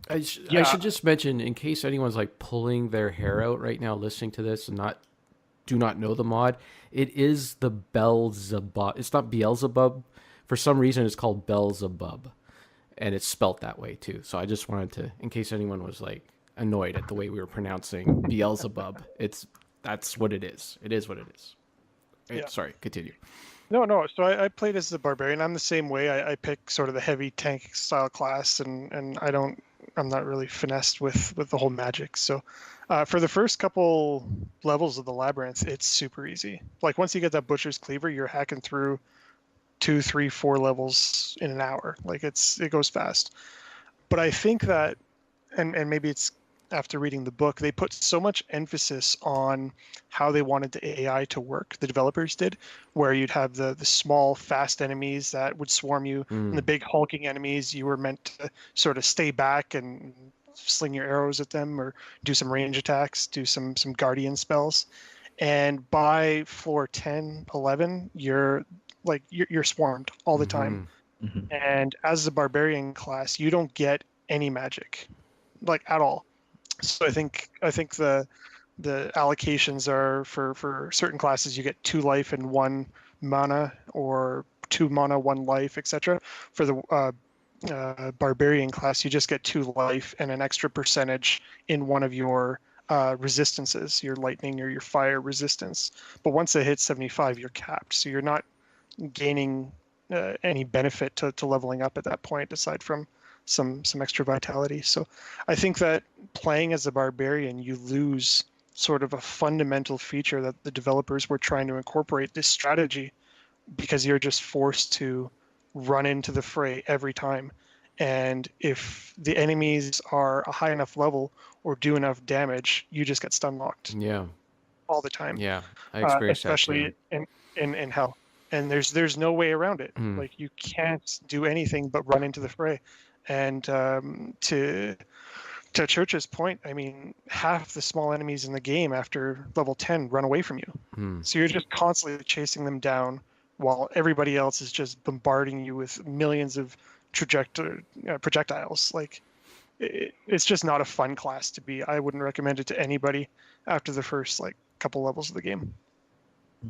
I should yeah. just mention, in case anyone's pulling their hair out right now listening to this and do not know the mod, it is the Belzebub. It's not Beelzebub. For some reason, it's called Belzebub, and it's spelt that way too. So I just wanted to, in case anyone was annoyed at the way we were pronouncing Beelzebub, that's what it is. It is what it is. Yeah. Sorry, continue. No. So I played as the Barbarian. I'm the same way. I pick sort of the heavy tank style class, and I'm not really finessed with the whole magic. So for the first couple levels of the labyrinth, it's super easy. Once you get that Butcher's Cleaver, you're hacking through 2, 3, 4 levels in an hour. It goes fast. But I think that, and maybe it's after reading the book, they put so much emphasis on how they wanted the AI to work, the developers did, where you'd have the small, fast enemies that would swarm you, and the big hulking enemies, you were meant to sort of stay back and sling your arrows at them or do some range attacks, do some guardian spells. And by floor 10, 11, you're swarmed all the time. Mm-hmm. And as the Barbarian class, you don't get any magic, at all. So I think the allocations are for certain classes, you get 2 life and 1 mana, or 2 mana, 1 life, etc. For the Barbarian class, you just get 2 life and an extra percentage in one of your resistances, your lightning or your fire resistance. But once it hits 75, you're capped. So you're not gaining any benefit to leveling up at that point, aside from some extra vitality. So I think that playing as a barbarian, you lose sort of a fundamental feature that the developers were trying to incorporate, this strategy, because you're just forced to run into the fray every time. And if the enemies are a high enough level or do enough damage, you just get stun locked Yeah. all the time. Yeah. I experienced that Especially too. in hell. And there's no way around it. Mm. Like, you can't do anything but run into the fray. And to Church's point, I mean, half the small enemies in the game after level 10 run away from you. Mm. So you're just constantly chasing them down while everybody else is just bombarding you with millions of projectiles. Like, it's just not a fun class to be. I wouldn't recommend it to anybody after the first like couple levels of the game.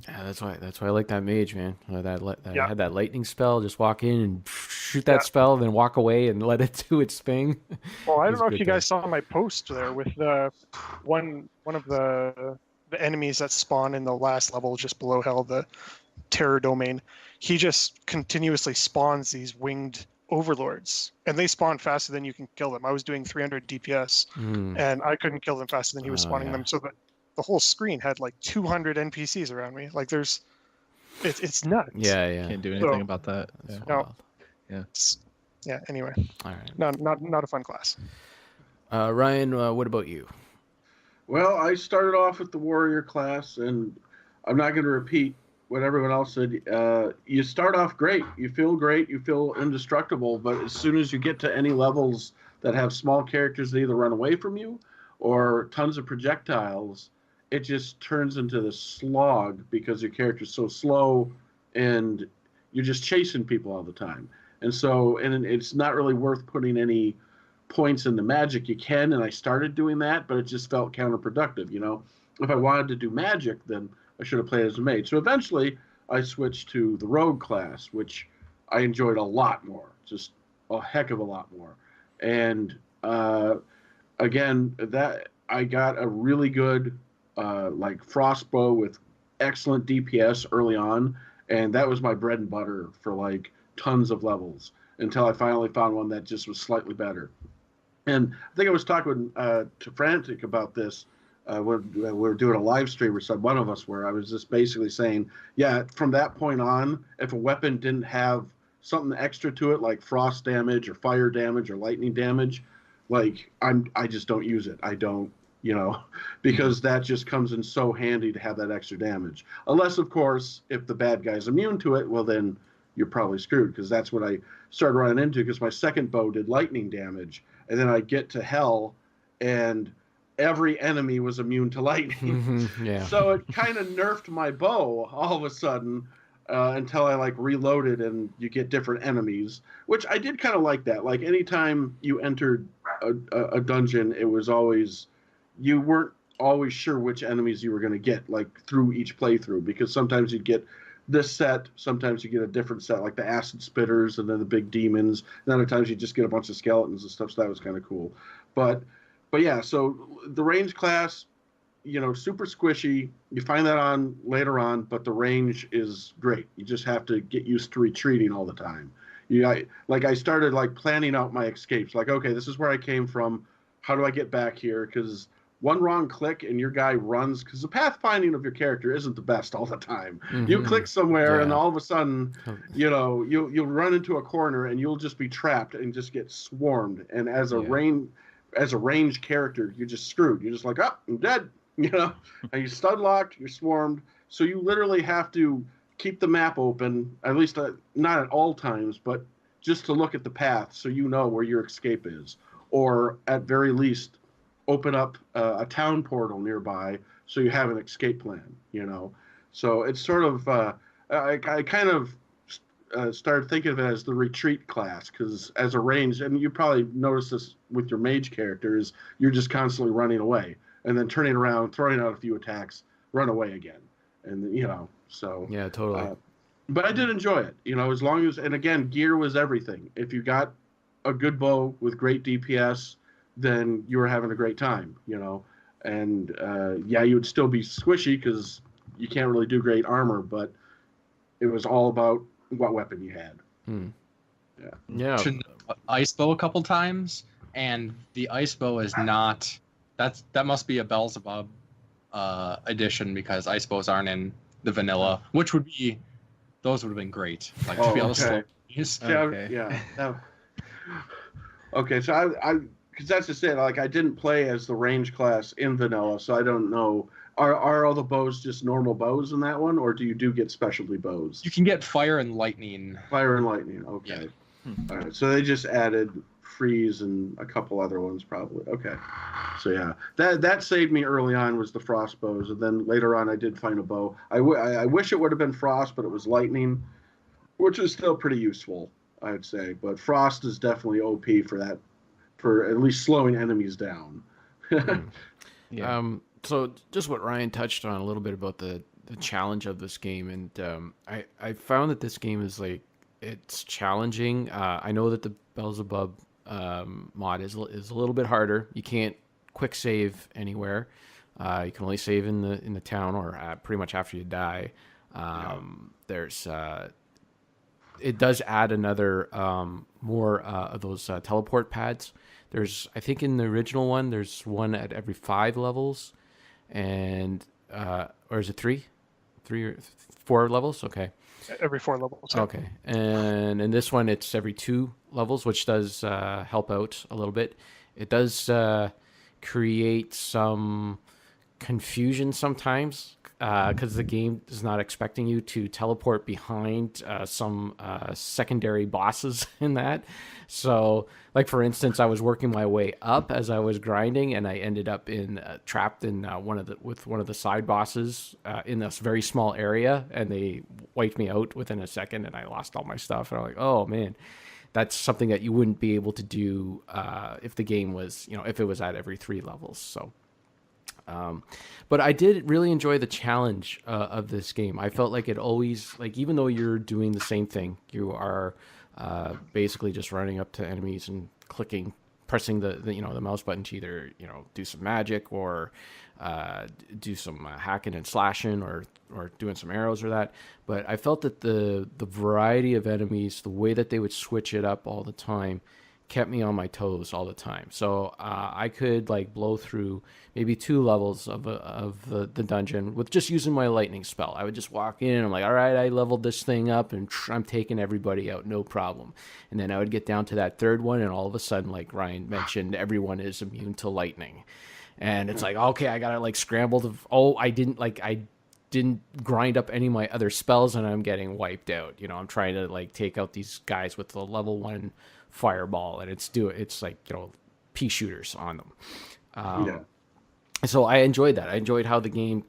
Yeah, that's why I like that mage, man. That Yeah. had that lightning spell. Just walk in and shoot that spell, then walk away and let it do its thing. Well, I It don't was know if good you there. guys saw my post there with the one of the enemies that spawn in the last level just below hell, the terror domain. He just continuously spawns these winged overlords, and they spawn faster than you can kill them. I was doing 300 DPS, Mm. and I couldn't kill them faster than he was Oh, spawning yeah. them. So the whole screen had like 200 NPCs around me. Like, it's nuts. Yeah. Can't do anything So- about that. That's Yeah. wild. Yeah. Anyway, All right. not a fun class. Ryan, what about you? Well, I started off with the warrior class, and I'm not going to repeat what everyone else said. You start off great. You feel great. You feel indestructible. But as soon as you get to any levels that have small characters that either run away from you or tons of projectiles, it just turns into this slog because your character's so slow and you're just chasing people all the time. And so, and it's not really worth putting any points in the magic. You can, and I started doing that, but it just felt counterproductive. You know, if I wanted to do magic, then I should have played as a mage. So eventually I switched to the rogue class, which I enjoyed a lot more, just a heck of a lot more. And again, that I got a really good like frostbow with excellent DPS early on, and that was my bread and butter for like tons of levels until I finally found one that just was slightly better. And I think I was talking to Frantic about this when we were doing a live stream, or some one of us were. I was just basically saying, yeah, from that point on, if a weapon didn't have something extra to it, like frost damage or fire damage or lightning damage, like I just don't use it. I don't, you know, because that just comes in so handy to have that extra damage. Unless, of course, if the bad guy's immune to it, well, then you're probably screwed, because that's what I started running into, because my second bow did lightning damage. And then I get to hell, and every enemy was immune to lightning. Yeah. So it kind of nerfed my bow all of a sudden until I like reloaded and you get different enemies, which I did kind of like that. Like anytime you entered a dungeon, it was always, you weren't always sure which enemies you were going to get, like through each playthrough, because sometimes you'd get this set, sometimes you get a different set, like the acid spitters and then the big demons, and other times you just get a bunch of skeletons and stuff, so that was kind of cool. But yeah, so the range class, you know, super squishy. You find that on later on, but the range is great. You just have to get used to retreating all the time. I started like planning out my escapes, like, okay, this is where I came from, how do I get back here? Because one wrong click and your guy runs, because the pathfinding of your character isn't the best all the time. You click somewhere and all of a sudden, you know, you'll run into a corner and you'll just be trapped and just get swarmed. And as a ranged character, you're just screwed. You're just like, oh, I'm dead, you know, and you're stun locked, you're swarmed. So you literally have to keep the map open, at least not at all times, but just to look at the path so you know where your escape is, or at very least open up a town portal nearby so you have an escape plan, you know. So it's sort of I kind of started thinking of it as the retreat class, because as a range, and you probably noticed this with your mage characters, you're just constantly running away and then turning around, throwing out a few attacks, run away again, and you know. So Yeah, totally. but I did enjoy it, you know, as long as, and again, gear was everything. If you got a good bow with great DPS, then you were having a great time, you know. And yeah, you would still be squishy because you can't really do great armor, but it was all about what weapon you had. Yeah. ice bow a couple times, and the ice bow is not. That must be a Belzebub edition, because ice bows aren't in the vanilla, which would be those would have been great. Like to be able to slow use. See, Okay, so I because that's just it. Like I didn't play as the range class in vanilla, so I don't know. Are all the bows just normal bows in that one, or do you get specialty bows? You can get fire and lightning. Fire and lightning. Okay. Yeah. All right. So they just added freeze and a couple other ones probably. Okay. So yeah, that saved me early on was the frost bows, and then later on I did find a bow. I wish it would have been frost, but it was lightning, which is still pretty useful, I'd say. But frost is definitely OP for that, for at least slowing enemies down. Yeah. So just what Ryan touched on a little bit about the challenge of this game, and I found that this game is like, it's challenging. I know that the Belzebub mod is a little bit harder. You can't quick save anywhere. You can only save in the town, or pretty much after you die. There's it does add another more of those teleport pads. There's, I think in the original one, there's one at every 5 levels, and or is it 3 or 4 levels? Okay. Every 4 levels. Okay. And in this one, it's every 2 levels, which does help out a little bit. It does create some confusion sometimes, because the game is not expecting you to teleport behind some secondary bosses in that. So, like for instance, I was working my way up as I was grinding, and I ended up trapped in one of the side bosses in this very small area, and they wiped me out within a second, and I lost all my stuff. And I'm like, oh man, that's something that you wouldn't be able to do if the game was, if it was at every 3 levels. So. But I did really enjoy the challenge of this game. I felt like it always, like, even though you're doing the same thing, you are basically just running up to enemies and pressing the mouse button to either do some magic or do some hacking and slashing or doing some arrows or that. But I felt that the variety of enemies, the way that they would switch it up all the time, kept me on my toes all the time. So I could like blow through maybe 2 levels of the dungeon with just using my lightning spell. I would just walk in and I'm like, all right, I leveled this thing up and I'm taking everybody out, no problem. And then I would get down to that 3rd one, and all of a sudden, like Ryan mentioned, everyone is immune to lightning. And it's like, okay, I gotta like scramble to, I didn't grind up any of my other spells, and I'm getting wiped out. I'm trying to like take out these guys with the level 1 fireball, and it's like pea shooters on them. So I enjoyed that. I enjoyed how the game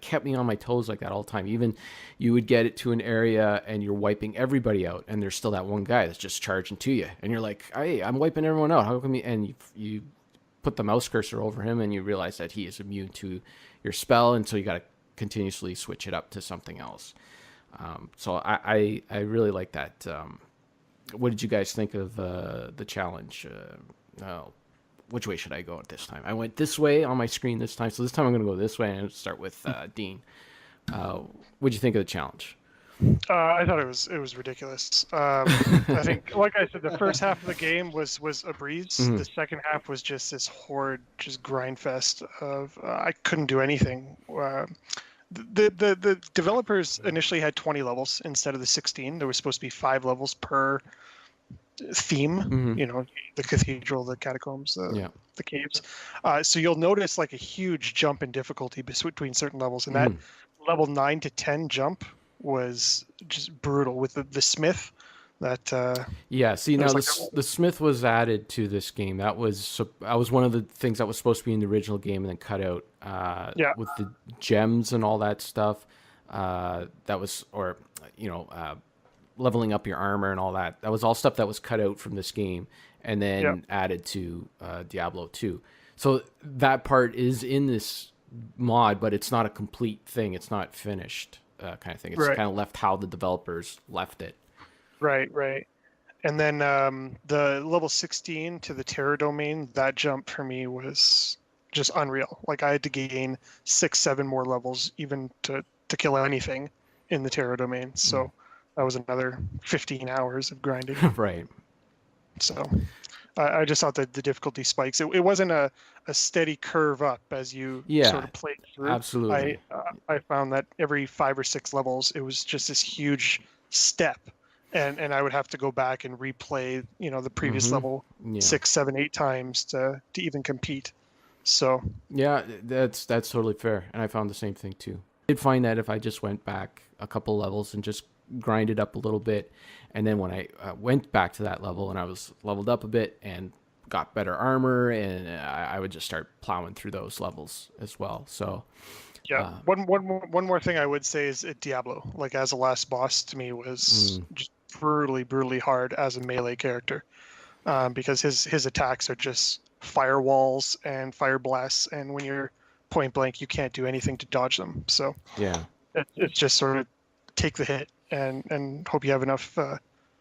kept me on my toes like that all the time. Even you would get it to an area and you're wiping everybody out, and there's still that one guy that's just charging to you, and you're like, hey, I'm wiping everyone out, how come you? And you put the mouse cursor over him, and you realize that he is immune to your spell, and so you got to continuously switch it up to something else. So I really like that. What did you guys think of the challenge? Which way should I go at this time? I went this way on my screen this time, so this time I'm going to go this way and start with Dean. What did you think of the challenge? I thought it was ridiculous. I think, like I said, the first half of the game was a breeze. Mm-hmm. The second half was just this horrid, just grind fest of I couldn't do anything. The developers initially had 20 levels instead of the 16. There was supposed to be 5 levels per theme. Mm-hmm. The cathedral, the catacombs, the caves. So you'll notice like a huge jump in difficulty between certain levels, and that level 9 to 10 jump was just brutal with the smith. That the smith was added to this game. That was one of the things that was supposed to be in the original game and then cut out with the gems and all that stuff. That was, leveling up your armor and all that. That was all stuff that was cut out from this game and then added to Diablo 2. So that part is in this mod, but it's not a complete thing. It's not finished kind of thing. It's kind of left how the developers left it. Right. And then the level 16 to the Terror Domain, that jump for me was just unreal. Like I had to gain 6-7 more levels even to kill anything in the Terror Domain. So that was another 15 hours of grinding. Right. So I just thought that the difficulty spikes. It wasn't a steady curve up as you sort of played through. Absolutely. I found that every 5 or 6 levels, it was just this huge step. And I would have to go back and replay, the previous level 6, 7, 8 times to even compete. So Yeah, that's totally fair, and I found the same thing too. I did find that if I just went back a couple levels and just grinded up a little bit, and then when I went back to that level and I was leveled up a bit and got better armor, and I would just start plowing through those levels as well. So yeah, one more thing I would say is Diablo, like as a last boss to me was just brutally hard as a melee character, because his attacks are just firewalls and fire blasts, and when you're point blank, you can't do anything to dodge them. So yeah, it's just sort of take the hit and hope you have enough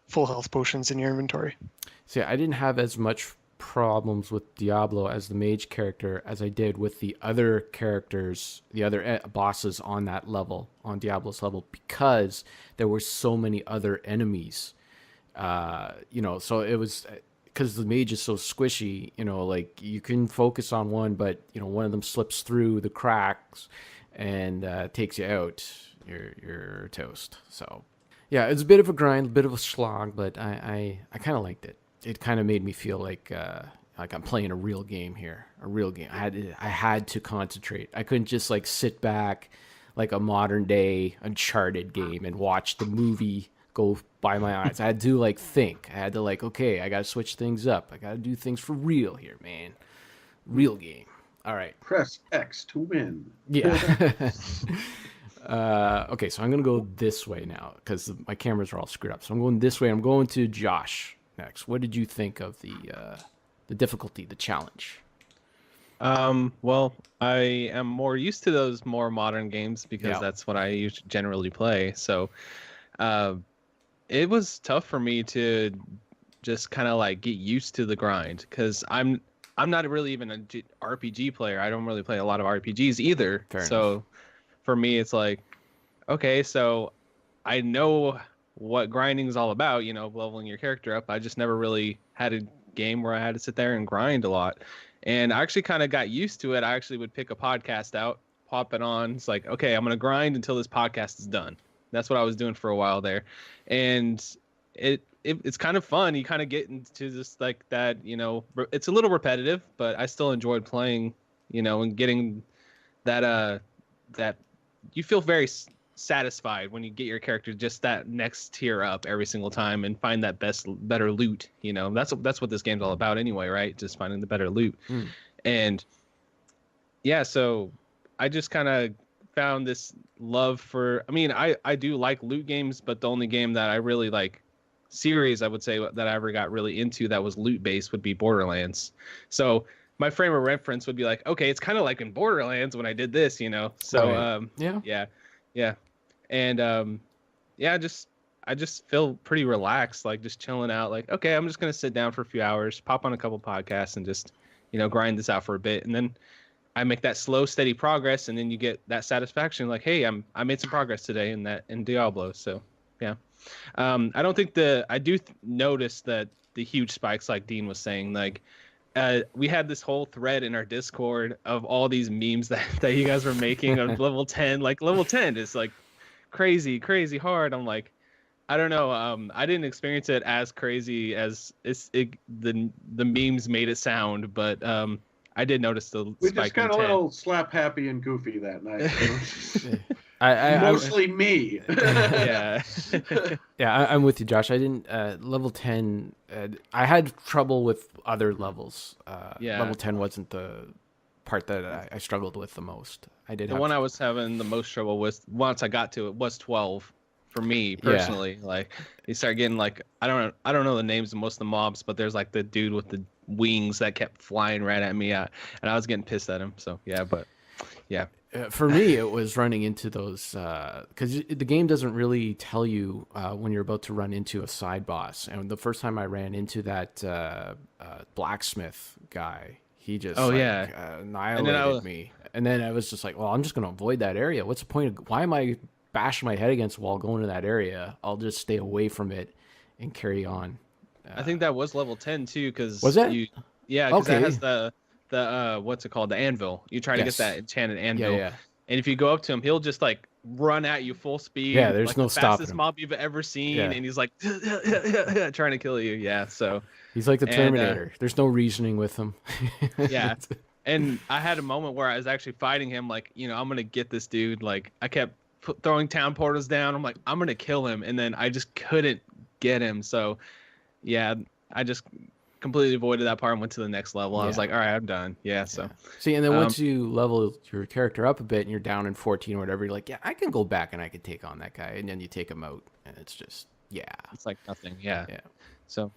full health potions in your inventory. See, I didn't have as much problems with Diablo as the mage character as I did with the other characters, the other bosses on that level, on Diablo's level, because there were so many other enemies. So it was because the mage is so squishy, like you can focus on one, but one of them slips through the cracks and takes you out. You're toast. So yeah, it's a bit of a grind, a bit of a slog, but I kind of liked it. It kind of made me feel like I'm playing a real game here, a real game. I had to concentrate. I couldn't just like sit back like a modern day Uncharted game and watch the movie go by my eyes. I had to like think. I had to like, okay, I got to switch things up. I got to do things for real here, man. Real game. All right. Press X to win. Yeah. Okay, so I'm going to go this way now because my cameras are all screwed up. So I'm going this way. I'm going to Josh next. What did you think of the difficulty, the challenge? Well, I am more used to those more modern games because that's what I generally play. So it was tough for me to just kind of like get used to the grind because I'm not really even an RPG player. I don't really play a lot of RPGs either. Fair so enough. For me, it's like, okay, so I know what grinding is all about, leveling your character up. I just never really had a game where I had to sit there and grind a lot. And I actually kind of got used to it. I actually would pick a podcast out, pop it on. It's like, okay, I'm going to grind until this podcast is done. That's what I was doing for a while there. And it's kind of fun. You kind of get into just like that, it's a little repetitive, but I still enjoyed playing, and getting that you feel very satisfied when you get your character just that next tier up every single time and find that better loot. That's what this game's all about anyway, right? Just finding the better loot. And yeah, so I just kind of found this love for, I do like loot games, but the only game that I really like series I would say that I ever got really into that was loot based would be Borderlands. So my frame of reference would be like, okay, it's kind of like in Borderlands when I did this, So right. Yeah. And I just feel pretty relaxed, like just chilling out, like, okay, I'm just gonna sit down for a few hours, pop on a couple podcasts and just, grind this out for a bit. And then I make that slow, steady progress, and then you get that satisfaction, like, hey, I made some progress today in Diablo. So yeah. I don't think notice that the huge spikes, like Dean was saying, like we had this whole thread in our Discord of all these memes that you guys were making of level 10. Like level 10 is like crazy hard. I'm like, I don't know. I didn't experience it as crazy as the memes made it sound, but I did notice the we spike just got in a 10. little slap happy and goofy that night. I Mostly me. Yeah. Yeah, I'm with you, Josh. I didn't level 10. I had trouble with other levels. Yeah. Level 10 wasn't the part that I struggled with the most. The one I was having the most trouble with once I got to it was 12 for me personally. Like you start getting like I don't know the names of most of the mobs, but there's like the dude with the wings that kept flying right at me, and I was getting pissed at him. So yeah, but yeah. For me, it was running into those because the game doesn't really tell you when you're about to run into a side boss. And the first time I ran into that blacksmith guy, he just annihilated me. And then I was just like, well, I'm just going to avoid that area. What's the point why am I bashing my head against the wall going to that area? I'll just stay away from it and carry on. I think that was level 10 too, because Was it? Yeah, because Okay. that has the what's it called, the anvil. You try to Yes. get that enchanted anvil, Yeah. and if you go up to him, he'll just like run at you full speed. Yeah, there's like no the stopping fastest him. mob you've ever seen, Yeah. and he's like trying to kill you. Yeah, so He's like the And, Terminator. There's no reasoning with him. yeah. And I had a moment where I was actually fighting him, like, I'm gonna get this dude. Like, I kept throwing town portals down. I'm like, I'm gonna kill him, and then I just couldn't get him. So, yeah, I just completely avoided that part and went to the next level. I was Yeah. like, all right, I'm done. Yeah. So, See, and then once you level your character up a bit and you're down in 14 or whatever, you're like, yeah, I can go back and I can take on that guy. And then you take him out, and it's just, yeah. it's like nothing. Yeah. Yeah. So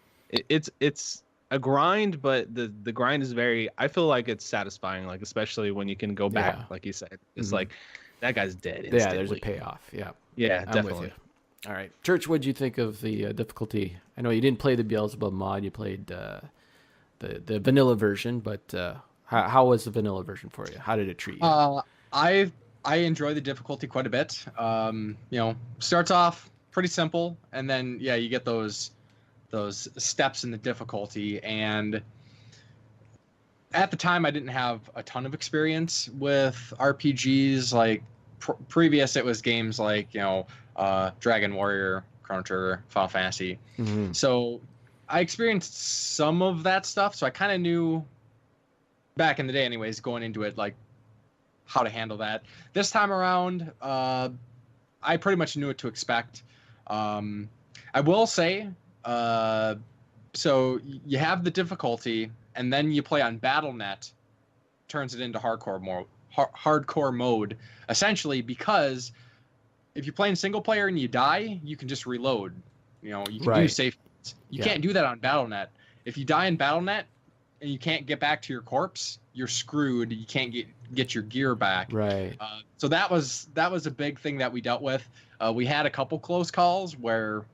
it's a grind, but the grind is very. I feel like it's satisfying, like especially when you can go back, Yeah. like you said. It's Mhm. like that guy's dead. Yeah, Instantly. there's a payoff. Yeah. Yeah, I'm definitely. with you. All right. Church, what'd you think of the difficulty? I know you didn't play the Beelzebub mod. You played the vanilla version, but how was the vanilla version for you? How did it treat you? I enjoy the difficulty quite a bit. Starts off pretty simple, and then you get those steps in the difficulty. And at the time, I didn't have a ton of experience with RPGs. Like previous, it was games like Dragon Warrior, Chrono Trigger, Final Fantasy. Mhm. So I experienced some of that stuff, so I kind of knew back in the day, anyways, going into it, like how to handle that. This time around, I pretty much knew what to expect. I will say, so you have the difficulty, and then you play on BattleNet, turns it into hardcore mode, essentially, because if you play in single player and you die, you can just reload. You can do Right. safe. You Yeah. can't do that on BattleNet. If you die in BattleNet and you can't get back to your corpse, you're screwed. You can't get your gear back. Right. So that was a big thing that we dealt with. We had a couple close calls where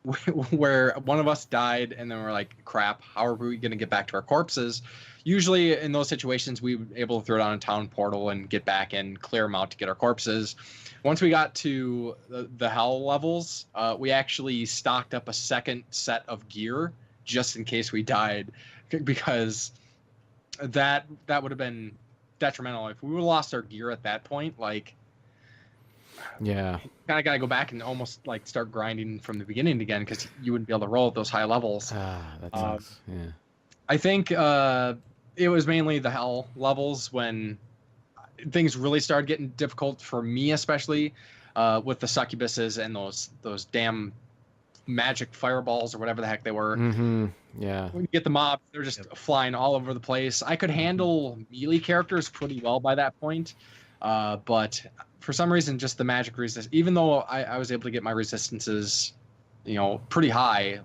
one of us died, and then we're like, crap, how are we going to get back to our corpses? Usually in those situations, we were able to throw it on a town portal and get back and clear them out to get our corpses. Once we got to the hell levels, we actually stocked up a second set of gear just in case we died, because that would have been detrimental. If we would have lost our gear at that point, like, Yeah. kind of got to go back and almost like start grinding from the beginning again, because you wouldn't be able to roll at those high levels. That sucks. Yeah. I think it was mainly the hell levels when things really started getting difficult for me, especially with the succubuses and those damn magic fireballs or whatever the heck they were. Mm-hmm. Yeah. When you get the mobs, they're just flying all over the place. I could handle melee characters pretty well by that point, but for some reason, just the magic resist. Even though I was able to get my resistances, pretty high,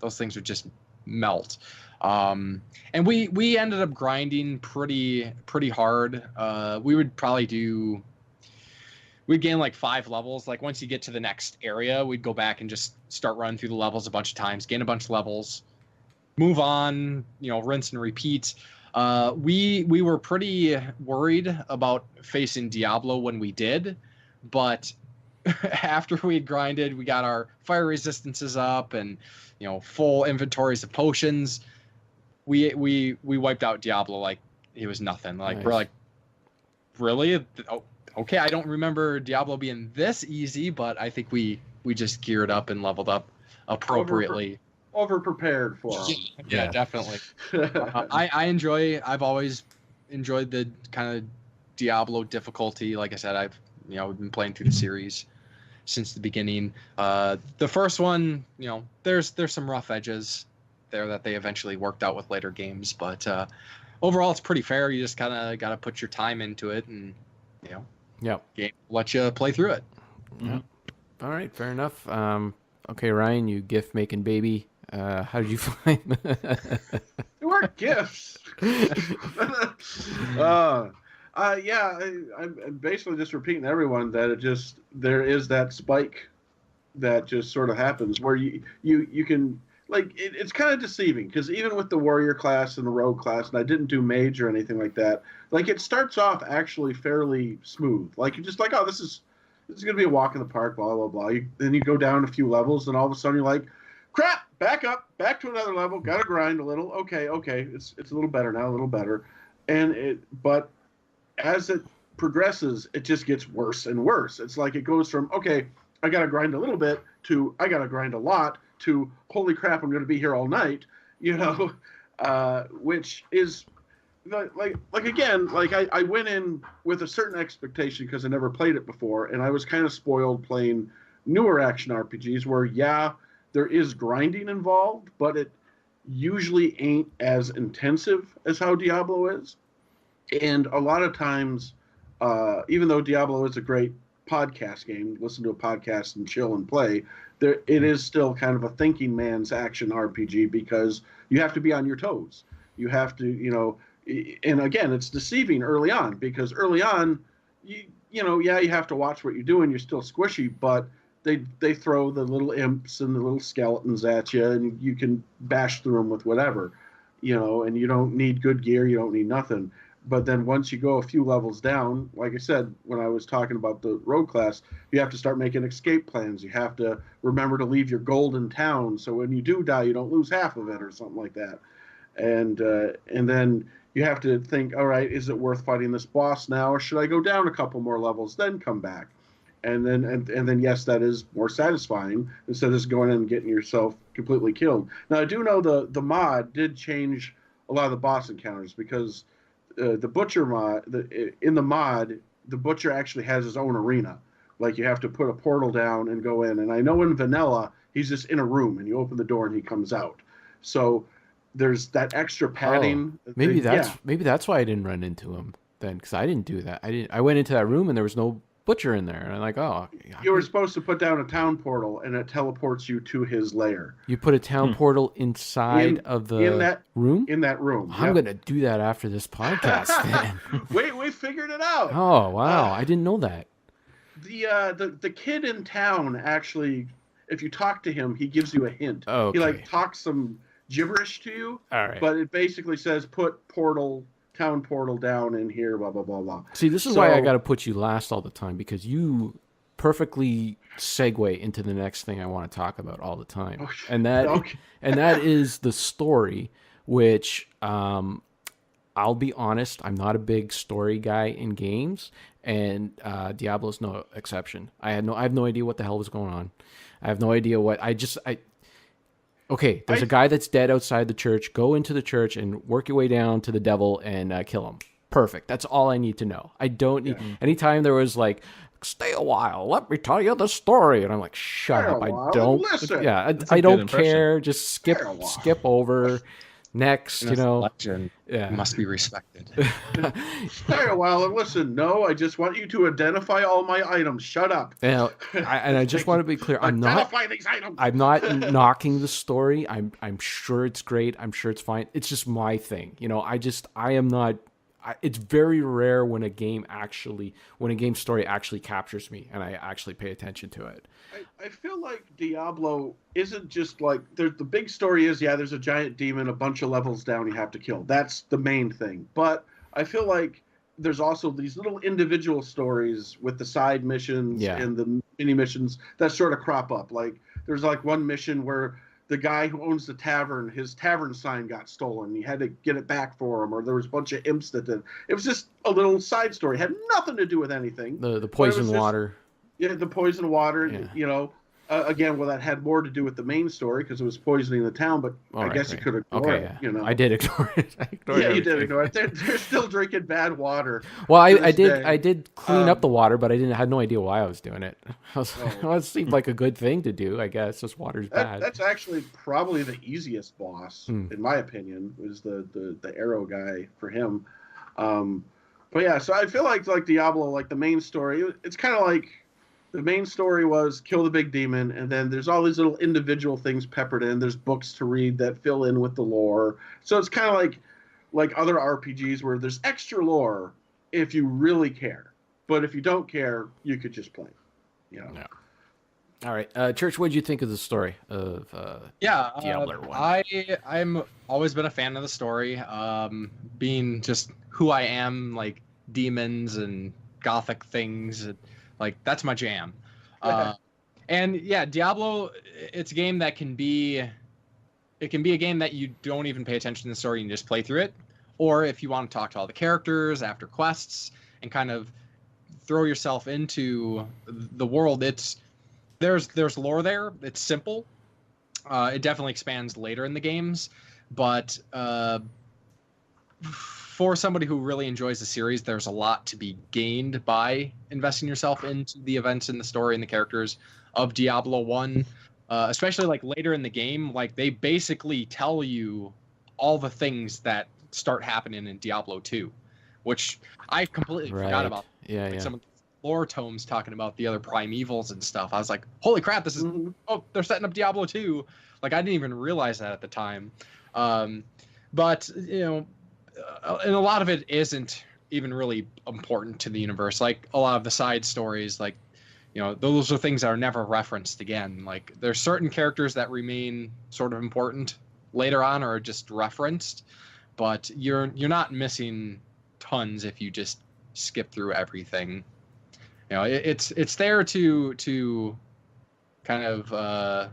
those things would just melt. And we ended up grinding pretty hard. We'd gain like 5 levels. Like once you get to the next area, we'd go back and just start running through the levels a bunch of times, gain a bunch of levels, move on, rinse and repeat. We were pretty worried about facing Diablo when we did, but after we had grinded, we got our fire resistances up and full inventories of potions. We wiped out Diablo like he was nothing. Like, Nice. We're like, really? Oh, okay, I don't remember Diablo being this easy, but I think we just geared up and leveled up appropriately. Over prepared for them. Yeah, definitely. I've always enjoyed the kind of Diablo difficulty. Like I said, I've been playing through the series since the beginning. The first one, there's some rough edges there that they eventually worked out with later games, but overall it's pretty fair. You just kind of got to put your time into it, and Yep. game will let you play through it. Yep. All right. Fair enough. Okay, Ryan, you gift making baby. How did you find? They weren't gifts. I'm basically just repeating to everyone that there is that spike that just sort of happens where you can, like, it's kind of deceiving, because even with the warrior class and the rogue class, and I didn't do mage or anything like that, like it starts off actually fairly smooth. Like you're just like, oh, this is gonna be a walk in the park, blah blah blah. Then you go down a few levels, and all of a sudden you're like, crap, back up, back to another level. Got to grind a little. Okay, it's a little better now, a little better. But as it progresses, it just gets worse and worse. It's like it goes from, okay, I got to grind a little bit to I got to grind a lot to holy crap, I'm going to be here all night, which is like again, like I went in with a certain expectation because I never played it before, and I was kind of spoiled playing newer action RPGs where, yeah, there is grinding involved, but it usually ain't as intensive as how Diablo is. And a lot of times, even though Diablo is a great podcast game, listen to a podcast and chill and play, it is still kind of a thinking man's action RPG because you have to be on your toes. You have to, and again, it's deceiving early on because early on, you have to watch what you're doing. You're still squishy, but they throw the little imps and the little skeletons at you, and you can bash through them with whatever, and you don't need good gear. You don't need nothing. But then once you go a few levels down, like I said, when I was talking about the rogue class, you have to start making escape plans. You have to remember to leave your gold in town, so when you do die, you don't lose half of it or something like that. And then you have to think, all right, is it worth fighting this boss now, or should I go down a couple more levels, then come back? And then yes, that is more satisfying instead of just going in and getting yourself completely killed. Now, I do know the mod did change a lot of the boss encounters because the Butcher mod, in the mod, the Butcher actually has his own arena. Like, you have to put a portal down and go in. And I know in vanilla, he's just in a room, and you open the door and he comes out. So there's that extra padding. Maybe that's why I didn't run into him then, because I didn't do that. I went into that room and there was no Butcher in there, and I'm like, oh. You were supposed to put down a town portal, and it teleports you to his lair. You put a town portal inside of the room? In that room. I'm going to do that after this podcast, then. We figured it out. Oh, wow. I didn't know that. The kid in town, actually, if you talk to him, he gives you a hint. Oh, okay. He, talks some gibberish to you. All right. But it basically says, put town portal down in here, blah, blah, blah, blah. See, this is why I got to put you last all the time, because you perfectly segue into the next thing I want to talk about all the time. Okay. And that is the story, which I'll be honest, I'm not a big story guy in games, and Diablo's no exception. I have no idea what the hell was going on. I have no idea okay, there's a guy that's dead outside the church. Go into the church and work your way down to the devil and kill him. Perfect. That's all I need to know. I don't need... Anytime there was stay a while, let me tell you the story. And I'm like, shut up. I don't... Listen. Yeah, I don't care. Just skip over. Next, Legend yeah, must be respected. Stay a while and listen. No, I just want you to identify all my items. Shut up. And I just want to be clear. Identify these items. I'm not knocking the story. I'm sure it's great. I'm sure it's fine. It's just my thing. I am not. It's very rare when a game story actually captures me and I actually pay attention to it. I feel like Diablo isn't just the big story is, there's a giant demon, a bunch of levels down you have to kill. That's the main thing. But I feel like there's also these little individual stories with the side missions and the mini missions that sort of crop up. There's one mission where the guy who owns the tavern, his tavern sign got stolen. He had to get it back for him, or there was a bunch of imps that did. It was just a little side story. It had nothing to do with anything. The poison water. Yeah, the poison water, again, that had more to do with the main story because it was poisoning the town, but I guess you could ignore it. I did ignore it. You did ignore it. They're still drinking bad water. Well, I did clean up the water, but I had no idea why I was doing it. It seemed like a good thing to do, I guess. Just water's bad. That's actually probably the easiest boss, in my opinion, was the arrow guy for him. But yeah, so I feel like Diablo, the main story, it's kind of like the main story was kill the big demon, and then there's all these little individual things peppered in. There's books to read that fill in with the lore. So it's kind of like other RPGs where there's extra lore if you really care. But if you don't care, you could just play. Yeah. All right, Church, what did you think of the story of Diablo 1? I'm always been a fan of the story, being just who I am, demons and gothic things. That's my jam. And yeah, Diablo, it's a game that can be it can be a game that you don't even pay attention to the story and just play through it. Or if you want to talk to all the characters after quests and kind of throw yourself into the world, there's lore there. It's simple. It definitely expands later in the games, but for somebody who really enjoys the series, there's a lot to be gained by investing yourself into the events and the story and the characters of Diablo 1. Especially like later in the game, like they basically tell you all the things that start happening in Diablo 2, which I completely forgot about. Yeah, Some of the lore tomes talking about the other primevals and stuff. I was like, holy crap, this is they're setting up Diablo 2. Like I didn't even realize that at the time. But you know, and a lot of it isn't even really important to the universe. Like a lot of the side stories, like, you know, those are things that are never referenced again. Like there's certain characters that remain sort of important later on or just referenced, but you're not missing tons if you just skip through everything. You know, it's there to kind of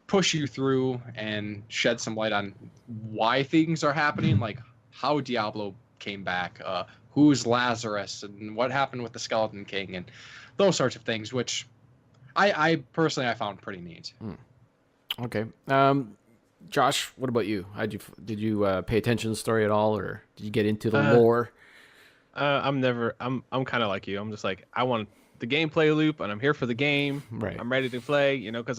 push you through and shed some light on why things are happening, like how Diablo came back, who's Lazarus, and what happened with the Skeleton King, and those sorts of things, which I personally I found pretty neat. Okay. Josh, what about you? Did you pay attention to the story at all, or did you get into the lore? I'm kind of like you. I'm just like, I want the gameplay loop, and I'm here for the game. Right. I'm ready to play, you know, because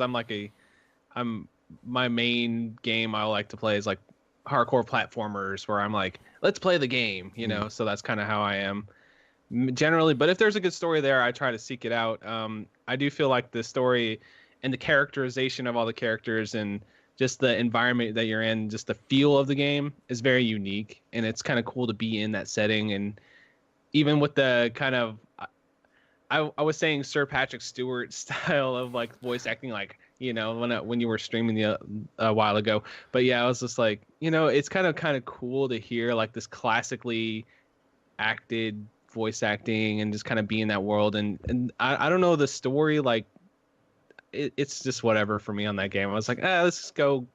my main game I like to play is like hardcore platformers where I'm like, let's play the game, you know. So that's kind of how I am generally. But if there's a good story there, I try to seek it out. I do feel like the story and the characterization of all the characters and just the environment that you're in, just the feel of the game is very unique, and it's kind of cool to be in that setting. And even with the kind of, I was saying Sir Patrick Stewart style of like voice acting, like, you know, when you were streaming a while ago. But yeah, I was just like, you know, it's kind of cool to hear like this classically acted voice acting and just kind of be in that world. And I don't know, the story, like it's just whatever for me on that game. I was like, let's just go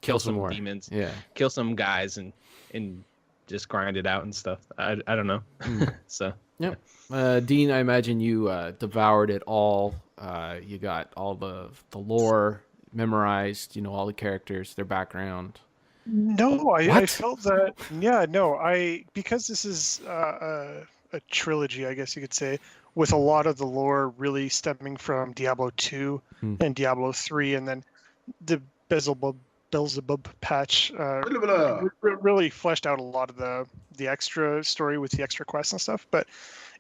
kill some more demons, kill some guys and just grind it out and stuff. I don't know. So yeah. Dean, I imagine you devoured it all. You got all the lore memorized, you know, all the characters, their background. No, I felt that. Yeah, no, because this is a trilogy, I guess you could say, with a lot of the lore really stemming from Diablo 2 and Diablo 3, and then the Belzebub patch really fleshed out a lot of the extra story with the extra quests and stuff. But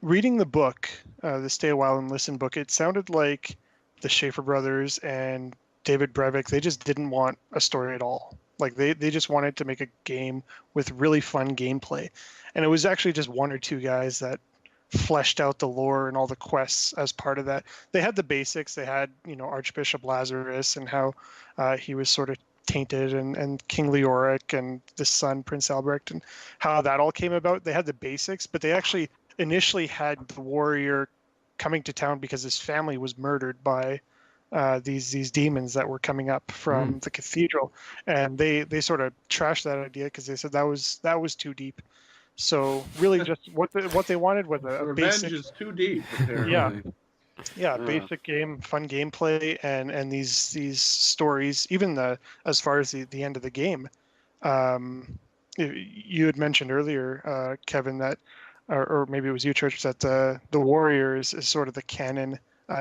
reading the book, the Stay a While and Listen book, it sounded like the Schaefer brothers and David Brevik, they just didn't want a story at all. Like they just wanted to make a game with really fun gameplay. And it was actually just one or two guys that fleshed out the lore and all the quests as part of that. They had the basics. They had, you know, Archbishop Lazarus and how he was sort of tainted, and King Leoric and the son Prince Albrecht, and how that all came about. They had the basics, but they actually initially had the warrior coming to town because his family was murdered by these demons that were coming up from the cathedral, and they sort of trashed that idea because they said that was too deep. So really, just what they wanted was a revenge basic. is too deep. Apparently. Yeah, basic game, fun gameplay, and these stories. Even as far as the end of the game, you had mentioned earlier, Kevin, that, or maybe it was you, Church, that the Warriors is sort of the canon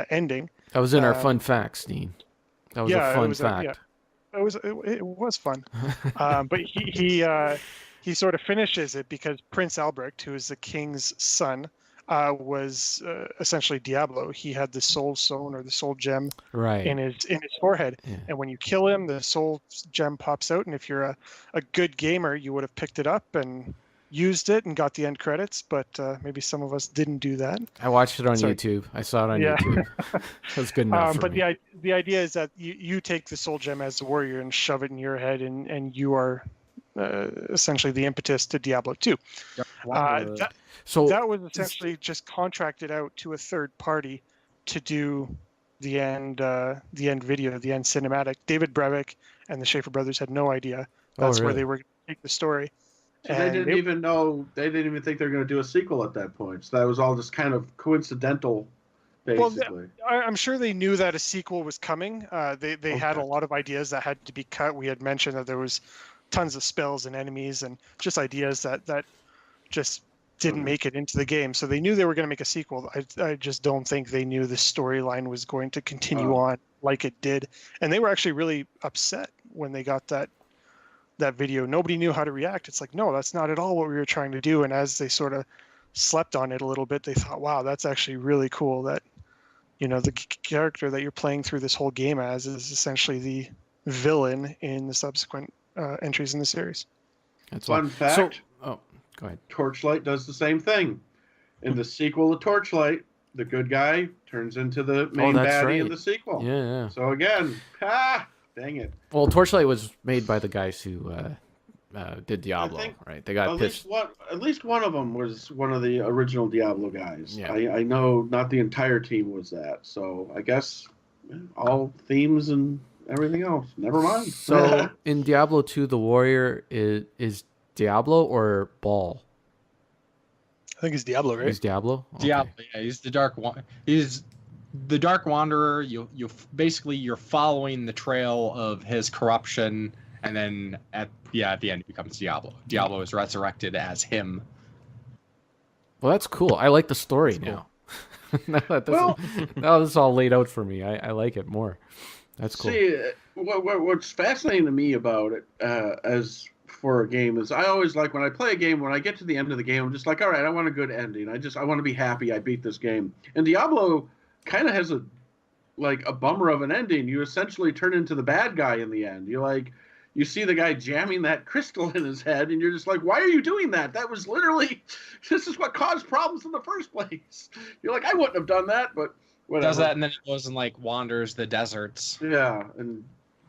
ending. That was in our fun facts, Dean. That was a fun fact. It was fun. But he sort of finishes it because Prince Albrecht, who is the king's son, was essentially Diablo. He had the soul stone or the soul gem in his forehead, and when you kill him, the soul gem pops out. And if you're a good gamer, you would have picked it up and used it and got the end credits. But maybe some of us didn't do that. I watched it on YouTube. I saw it on YouTube. That was good enough for me. The idea is that you take the soul gem as a warrior and shove it in your head, and you are essentially the impetus to Diablo 2. So that was essentially just contracted out to a third party to do the end video, the end cinematic. David Brevik and the Schaefer brothers had no idea that's where really? they were going to take the story. So they didn't even know. They didn't even think they were going to do a sequel at that point. So that was all just kind of coincidental, basically. Well, I'm sure they knew that a sequel was coming. They had a lot of ideas that had to be cut. We had mentioned that there was tons of spells and enemies and just ideas that just didn't make it into the game. So they knew they were going to make a sequel. I just don't think they knew the storyline was going to continue on like it did. And they were actually really upset when they got that video. Nobody knew how to react. It's like, no, that's not at all what we were trying to do. And as they sort of slept on it a little bit, they thought, wow, that's actually really cool that, the character that you're playing through this whole game as is essentially the villain in the subsequent entries in the series. That's Fun fact. Go ahead. Torchlight does the same thing. In the sequel to Torchlight, the good guy turns into the main baddie in the sequel. Yeah. So again, dang it. Well, Torchlight was made by the guys who did Diablo, right? They got pissed. At least one of them was one of the original Diablo guys. Yeah. I know not the entire team was that. So I guess all themes and everything else. Never mind. So in Diablo 2, the warrior is Diablo or Baal? I think it's Diablo, right? He's Diablo? Okay. Diablo, yeah, he's the dark one. He's the Dark Wanderer. You're following the trail of his corruption, and then at the end he becomes Diablo. Diablo is resurrected as him. Well, that's cool. I like the story now. Now it's all laid out for me. I like it more. That's cool. See, what's fascinating to me about it as for a game is I always like when I play a game, when I get to the end of the game, I'm just like, all right, I want a good ending. I want to be happy I beat this game. And Diablo kind of has a bummer of an ending. You essentially turn into the bad guy in the end. You see the guy jamming that crystal in his head, and you're just like, why are you doing that? That was literally, this is what caused problems in the first place. You're like, I wouldn't have done that, but whatever. Does that, and then it goes and wanders the deserts. Yeah, and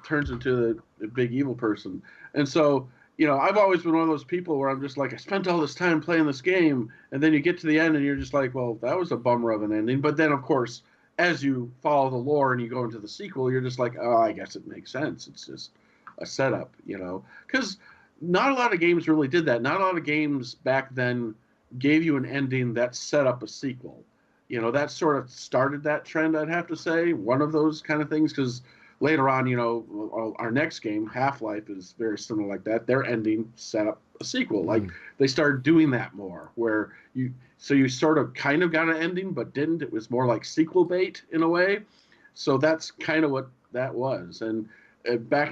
turns into the big evil person. And so, I've always been one of those people where I'm just like, I spent all this time playing this game, and then you get to the end and you're just like, well, that was a bummer of an ending. But then, of course, as you follow the lore and you go into the sequel, you're just like, oh, I guess it makes sense. It's just a setup, because not a lot of games really did that. Not a lot of games back then gave you an ending that set up a sequel. That sort of started that trend, I'd have to say. One of those kind of things, because later on, our next game, Half-Life, is very similar like that. Their ending set up a sequel. They started doing that more, where you sort of kind of got an ending, but didn't. It was more like sequel bait in a way. So that's kind of what that was. And back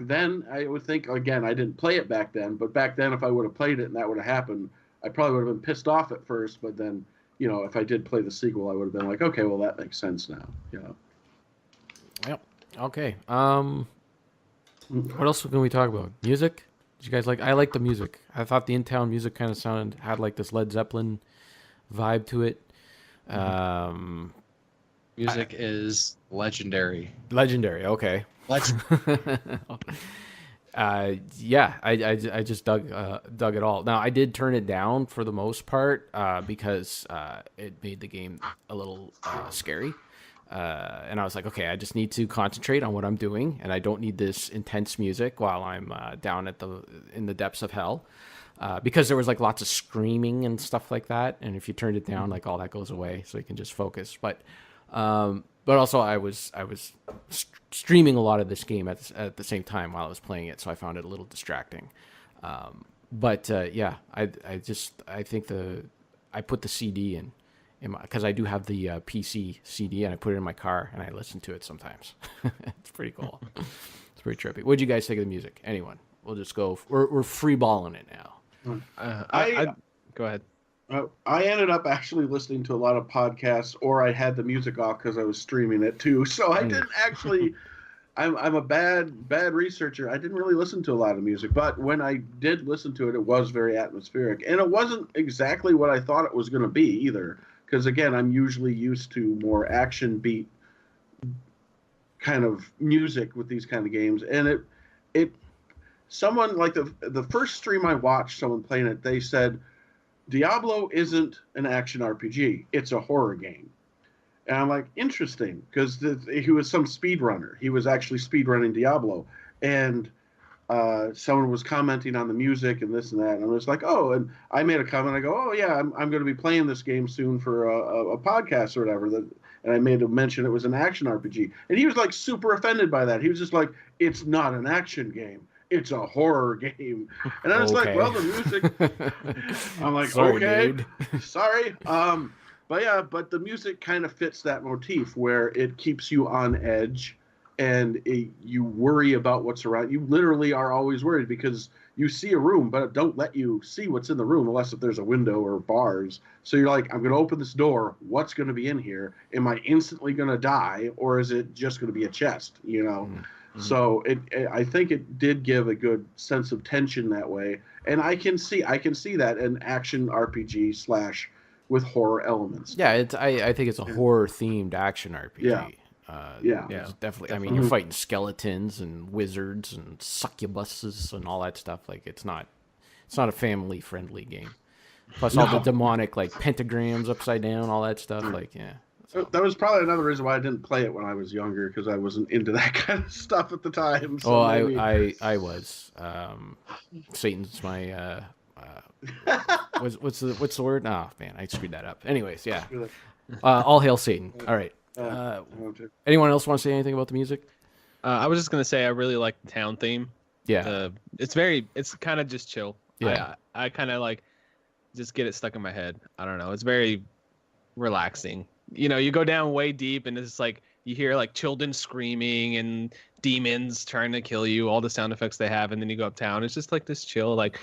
then, I would think, again, I didn't play it back then, but back then, if I would have played it and that would have happened, I probably would have been pissed off at first, but then, if I did play the sequel, I would have been like, okay, well, that makes sense now, Yep. Okay. What else can we talk about? Music? Did you guys like? I like the music. I thought the in-town music kind of had like this Led Zeppelin vibe to it. Music is legendary. Legendary. Okay. Yeah, I just dug it all. Now I did turn it down for the most part because it made the game a little scary. And I was like, okay, I just need to concentrate on what I'm doing, and I don't need this intense music while I'm down in the depths of hell, because there was like lots of screaming and stuff like that. And if you turned it down, like all that goes away, so you can just focus. But also I was streaming a lot of this game at the same time while I was playing it, so I found it a little distracting. Yeah, I think I put the CD in because I do have the PC CD, and I put it in my car and I listen to it sometimes. It's pretty cool. It's pretty trippy. What'd you guys think of the music? Anyone? We'll just go. We're free balling it now. Go ahead. I ended up actually listening to a lot of podcasts, or I had the music off because I was streaming it too. So I didn't actually. I'm a bad researcher. I didn't really listen to a lot of music, but when I did listen to it, it was very atmospheric, and it wasn't exactly what I thought it was going to be either. Because again, I'm usually used to more action beat kind of music with these kind of games, and someone like the first stream I watched, someone playing it, they said Diablo isn't an action RPG; it's a horror game. And I'm like, interesting, because he was some speedrunner. He was actually speedrunning Diablo. And someone was commenting on the music and this and that. And I was like, oh, and I made a comment. I go, oh, yeah, I'm going to be playing this game soon for a podcast or whatever. And I made a mention it was an action RPG. And he was like super offended by that. He was just like, it's not an action game. It's a horror game. And I was like, well, the music. I'm like, Sorry, okay, dude. sorry. But the music kind of fits that motif where it keeps you on edge and you worry about what's around. You literally are always worried because you see a room, but it don't let you see what's in the room unless if there's a window or bars. So you're like, I'm going to open this door. What's going to be in here? Am I instantly going to die, or is it just going to be a chest? You know. Mm-hmm. So I think it did give a good sense of tension that way, and I can see that in action RPG / with horror elements. Yeah, I think it's a horror themed action RPG. Yeah. Definitely. I mean, you're fighting skeletons and wizards and succubuses and all that stuff. Like, it's not a family friendly game. Plus all the demonic like pentagrams upside down, all that stuff. Like, yeah. So. That was probably another reason why I didn't play it when I was younger, because I wasn't into that kind of stuff at the time. So I was. Satan's my. What's the word? Oh man, I screwed that up. Anyways, yeah. All hail Satan. All right. Anyone else want to say anything about the music? I was just gonna say I really like the town theme. Yeah. It's kind of just chill. Yeah. I kind of like just get it stuck in my head. I don't know. It's very relaxing. You know, you go down way deep and it's like you hear like children screaming and demons trying to kill you, all the sound effects they have, and then you go uptown. It's just like this chill, like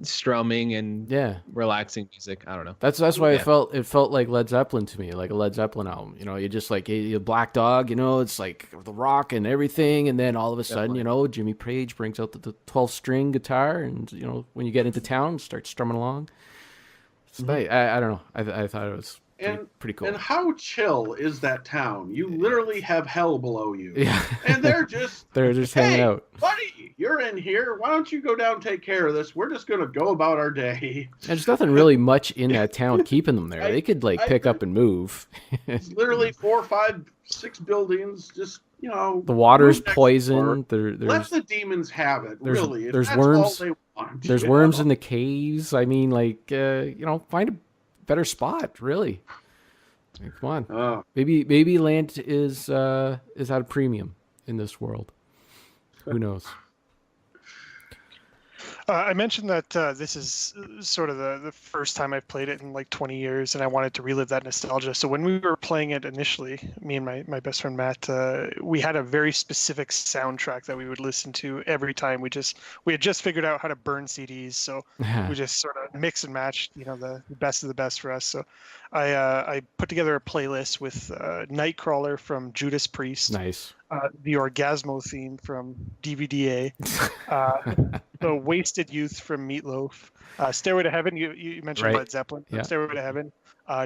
strumming and relaxing music. I don't know. That's why it felt like Led Zeppelin to me, like a Led Zeppelin album. You know, you just like a Black Dog, you know, it's like the rock and everything, and then all of a sudden, you know, Jimmy Page brings out the 12-string guitar, and you know, when you get into town, start strumming along. I don't know. I thought it was pretty cool. And how chill is that town? You literally have hell below you. Yeah. And they're just hanging out. Buddy, you're in here. Why don't you go down and take care of this? We're just gonna go about our day. And there's nothing really much in that town keeping them there. They could like pick up and move. It's literally 4, 5, 6 buildings. Just, you know, the water's poisoned. Let the demons have it. Really, there's that's worms. all they want, there's worms in the caves. I mean, like you know, find a better spot. Really, like, come on. Maybe land is at a premium in this world. Who knows? I mentioned that this is sort of the first time I've played it in like 20 years, and I wanted to relive that nostalgia. So when we were playing it initially, me and my best friend Matt, we had a very specific soundtrack that we would listen to every time. We had just figured out how to burn CDs, so we just sort of mix and match, you know, the best of the best for us. So I put together a playlist with Nightcrawler from Judas Priest. Nice. The Orgasmo theme from DVDA, the Wasted Youth from Meatloaf, Stairway to Heaven. You mentioned Led Zeppelin. Yeah. Stairway to Heaven,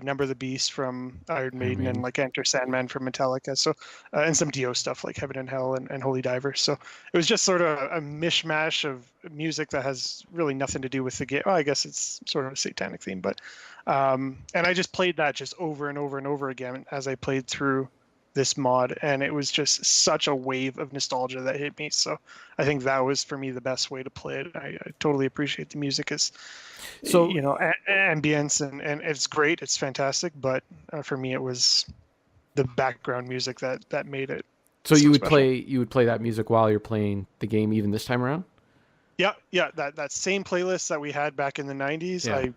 Number of the Beast from Iron Maiden, and like Enter Sandman from Metallica. So, and some Dio stuff like Heaven and Hell and Holy Diver. So it was just sort of a mishmash of music that has really nothing to do with the game. Well, I guess it's sort of a satanic theme, but and I just played that just over and over and over again as I played through this mod, and it was just such a wave of nostalgia that hit me. So I think that was for me the best way to play it. I totally appreciate the music is, so you know, ambience and it's great, it's fantastic, but for me it was the background music that made it. So you would play that music while you're playing the game even this time around? Yeah, that same playlist that we had back in the 90s, I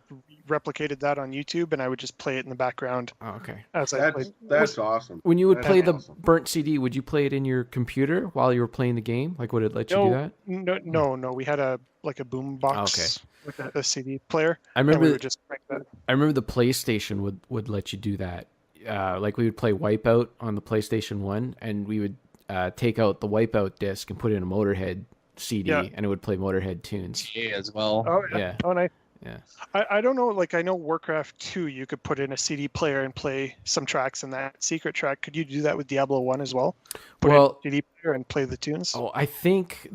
replicated that on YouTube, and I would just play it in the background. Oh, okay. That's awesome. When you would play the burnt CD, would you play it in your computer while you were playing the game? Like, would it let you do that? No. We had a boom box with a CD player. I remember we would just crank that. I remember the PlayStation would let you do that. Like, we would play Wipeout on the PlayStation 1, and we would take out the Wipeout disc and put in a Motorhead CD, and it would play Motorhead tunes. Yeah, as well. Oh yeah. Oh nice. Yeah. I don't know. Like, I know Warcraft 2, you could put in a CD player and play some tracks in that secret track. Could you do that with Diablo 1 as well? Put in a CD player and play the tunes. Oh, I think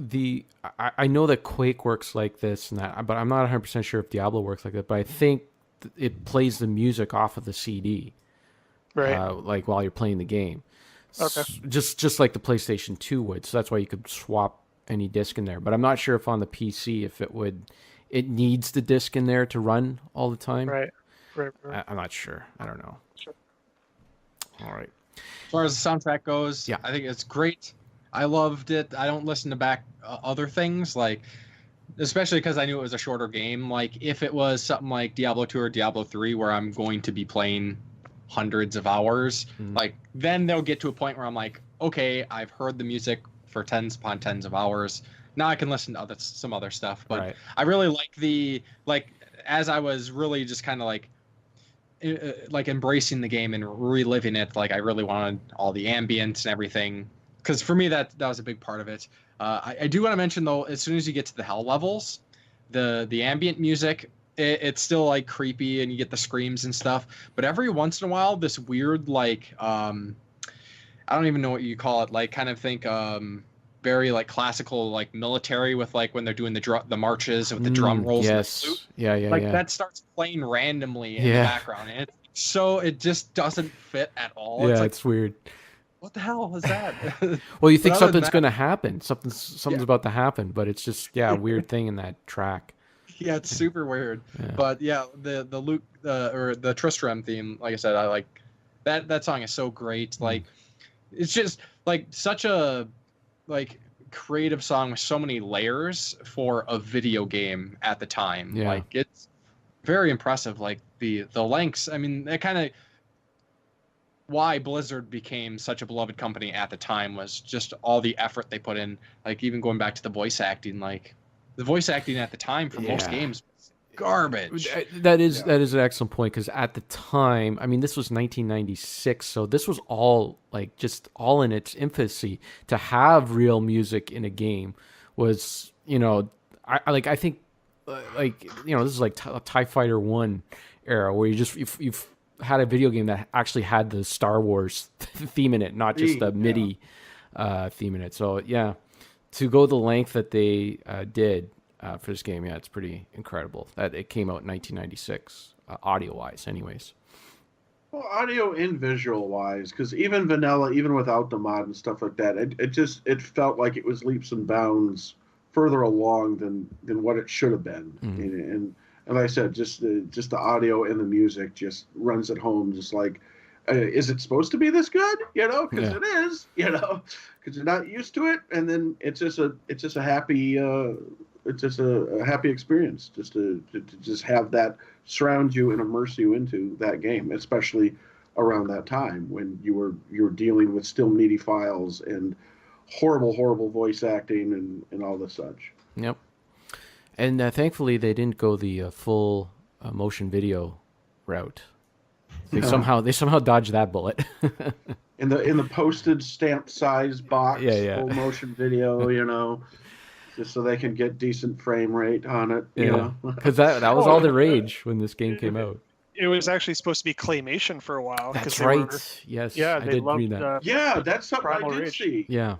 I know that Quake works like this and that, but I'm not 100% sure if Diablo works like that. But I think it plays the music off of the CD. Right. like while you're playing the game. Okay. Just like the PlayStation 2 would. So that's why you could swap any disc in there. But I'm not sure if on the PC if it needs the disc in there to run all the time. Right. Right. I'm not sure. I don't know. Sure. All right. As far as the soundtrack goes, Yeah. I think it's great. I loved it. I don't listen to back other things, like, especially because I knew it was a shorter game. Like, if it was something like Diablo 2 or Diablo 3, where I'm going to be playing hundreds of hours, like, then they'll get to a point where I'm like, okay, I've heard the music for tens upon tens of hours. Now I can listen to some other stuff. But Right. I really like as I was really just kind of like embracing the game and reliving it, like I really wanted all the ambience and everything, because for me that was a big part of it. I do want to mention though, as soon as you get to the hell levels, the ambient music, it's still like creepy and you get the screams and stuff, but every once in a while this weird like I don't even know what you call it, like kind of think very like classical, like military, with like when they're doing the marches with the drum rolls. Yes. And the flute. Yeah. Like that starts playing randomly in the background, and it just doesn't fit at all. Yeah, It's like, it's weird. what the hell is that? Well, you think But other than something's that- going to happen. Something's about to happen, but it's just a weird thing in that track. Yeah, it's super weird. Yeah. But yeah, the Luke or the Tristram theme, like I said, I like that song is so great. Like, it's just like such a like creative song with so many layers for a video game at the time. Yeah. Like, it's very impressive. Like the lengths. I mean, that kind of why Blizzard became such a beloved company at the time was just all the effort they put in. Like, even going back to the voice acting, like the voice acting at the time for most games was garbage. That is an excellent point, because at the time, I mean, this was 1996, so this was all like just all in its infancy. To have real music in a game was, I think this is like TIE Fighter 1 era, where you've had a video game that actually had the Star Wars theme in it, not just the MIDI theme in it. So yeah, to go the length that they did for this game, it's pretty incredible that it came out in 1996, audio wise anyways. Well, audio and visual wise, because even vanilla, even without the mod and stuff like that, it felt like it was leaps and bounds further along than what it should have been. And like I said, just the audio and the music just runs it home. Just like, is it supposed to be this good? Because it is. Because you're not used to it, and then it's just a happy happy experience just to just have that surround you and immerse you into that game, especially around that time when you were dealing with still MIDI files and horrible voice acting and all the such. Yep. And thankfully, they didn't go the full motion video route. They somehow dodged that bullet. in the postage stamp size box, full motion video, just so they can get decent frame rate on it. Because that was all the rage when this game came out. It was actually supposed to be claymation for a while. That's right. Yes. Yeah, I they did loved read that. That's something Primal I did Rage. see. Yeah.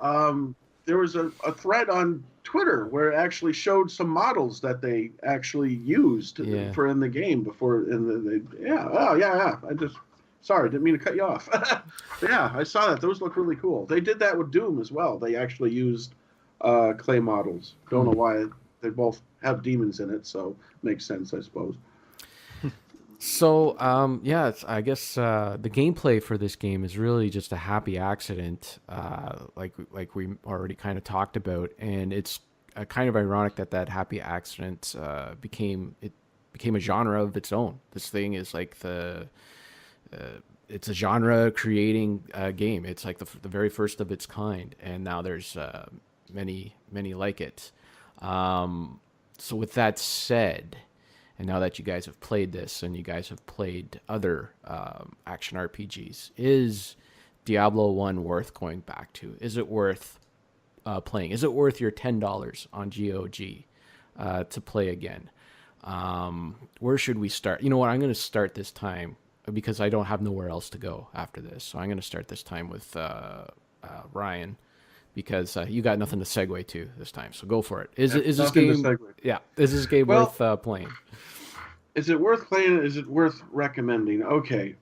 There was a thread on Twitter where it actually showed some models that they actually used for in the game before. Sorry, didn't mean to cut you off. Yeah, I saw that. Those look really cool. They did that with Doom as well. They actually used clay models. Don't know why. They both have demons in it, so makes sense, I suppose. So, I guess the gameplay for this game is really just a happy accident, like we already kind of talked about, and it's kind of ironic that happy accident became a genre of its own. This thing is like it's a genre creating game. It's like the very first of its kind, and now there's many like it. So with that said, and now that you guys have played this and you guys have played other action RPGs, is Diablo 1 worth going back to? Is it worth playing? Is it worth your $10 on GOG to play again? Where should we start? You know what? I'm going to start this time because I don't have nowhere else to go after this. So I'm going to start this time with Ryan, because you got nothing to segue to this time. So go for it. Is this game? Yeah, is this game worth playing? Is it worth playing? Is it worth recommending? Okay.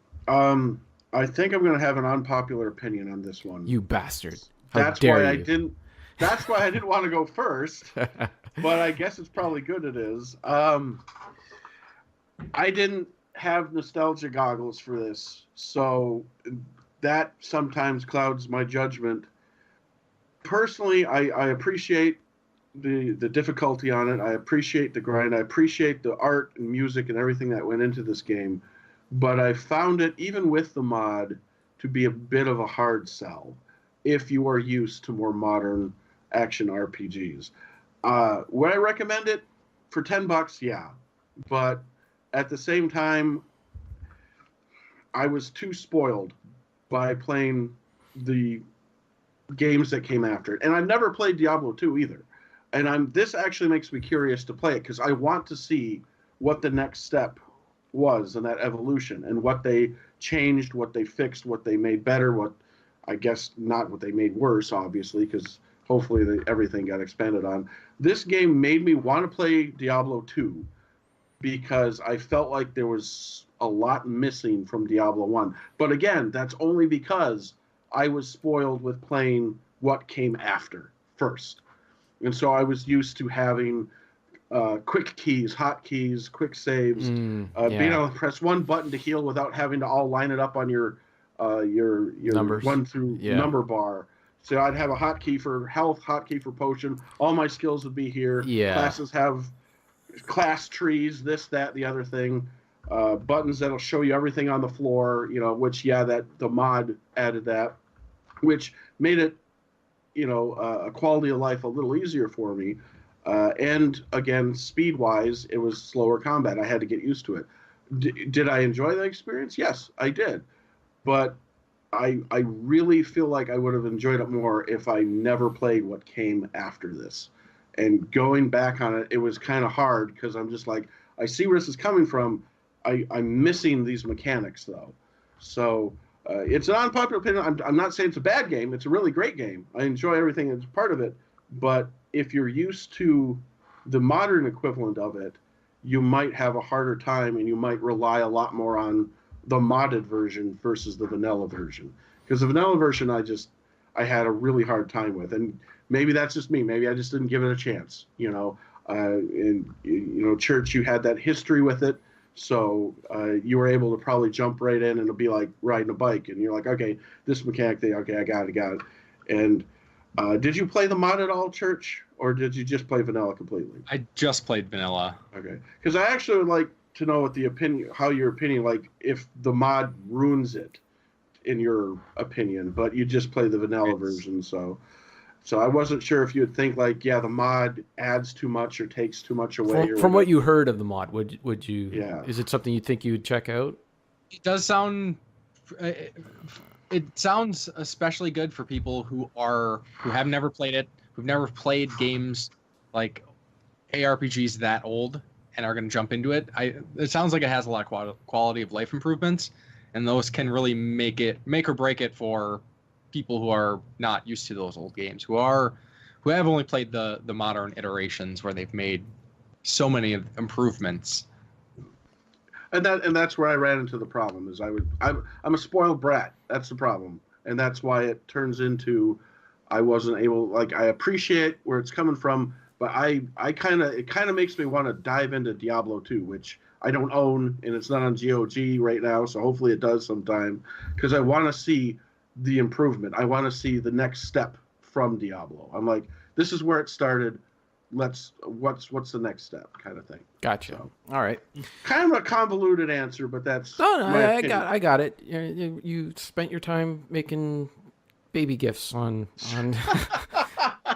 I think I'm going to have an unpopular opinion on this one. You bastard. How That's dare why I you. didn't. That's why I didn't want to go first. But I guess it's probably good it is. I didn't have nostalgia goggles for this, so that sometimes clouds my judgment. Personally, I appreciate the difficulty on it. I appreciate the grind. I appreciate the art and music and everything that went into this game. But I found it, even with the mod, to be a bit of a hard sell if you are used to more modern action RPGs. Would I recommend it for $10? Yeah. But at the same time, I was too spoiled by playing the games that came after it. And I've never played Diablo 2 either. And this actually makes me curious to play it because I want to see what the next step was in that evolution and what they changed, what they fixed, what they made better, what I guess not what they made worse, obviously, because hopefully everything got expanded on. This game made me want to play Diablo 2 because I felt like there was a lot missing from Diablo 1. But again, that's only because I was spoiled with playing what came after first. And so I was used to having quick keys, hotkeys, quick saves, being able to press one button to heal without having to all line it up on your Numbers. 1 through number bar. So I'd have a hotkey for health, hotkey for potion. All my skills would be here. Yeah. Classes have class trees, this, that, the other thing. Buttons that'll show you everything on the floor, which, that the mod added that, which made it, a quality of life a little easier for me. And again, speed-wise, it was slower combat. I had to get used to it. Did I enjoy the experience? Yes, I did. But I really feel like I would have enjoyed it more if I never played what came after this. And going back on it, it was kind of hard because I'm just like, I see where this is coming from. I'm missing these mechanics, though. So it's an unpopular opinion. I'm not saying it's a bad game. It's a really great game. I enjoy everything that's part of it. But if you're used to the modern equivalent of it, you might have a harder time and you might rely a lot more on the modded version versus the vanilla version. Because the vanilla version I had a really hard time with. And maybe that's just me. Maybe I just didn't give it a chance. Church, you had that history with it. So you were able to probably jump right in and it'll be like riding a bike. And you're like, okay, this mechanic thing, okay, I got it. And did you play the mod at all, Church? Or did you just play vanilla completely? I just played vanilla. Okay. Because I actually would like to know how your opinion, like if the mod ruins it, in your opinion, but you just play the vanilla version. So I wasn't sure if you'd think like, the mod adds too much or takes too much away. From what you heard of the mod, would you? Yeah. Is it something you think you'd check out? It does sound. It sounds especially good for people who have never played it, who've never played games like ARPGs that old, and are going to jump into it. It sounds like it has a lot of quality of life improvements, and those can really make or break it for people who are not used to those old games, who have only played the modern iterations where they've made so many improvements. And that's where I ran into the problem. Is I'm a spoiled brat. That's the problem, and that's why it turns into I wasn't able. Like I appreciate where it's coming from, but it kind of makes me want to dive into Diablo 2, which I don't own, and it's not on GOG right now. So hopefully it does sometime, because I want to see the improvement. I want to see the next step from Diablo. I'm like, this is where it started. What's the next step, kind of thing. Gotcha. So, all right. Kind of a convoluted answer, but that's I got it. You spent your time making baby gifts on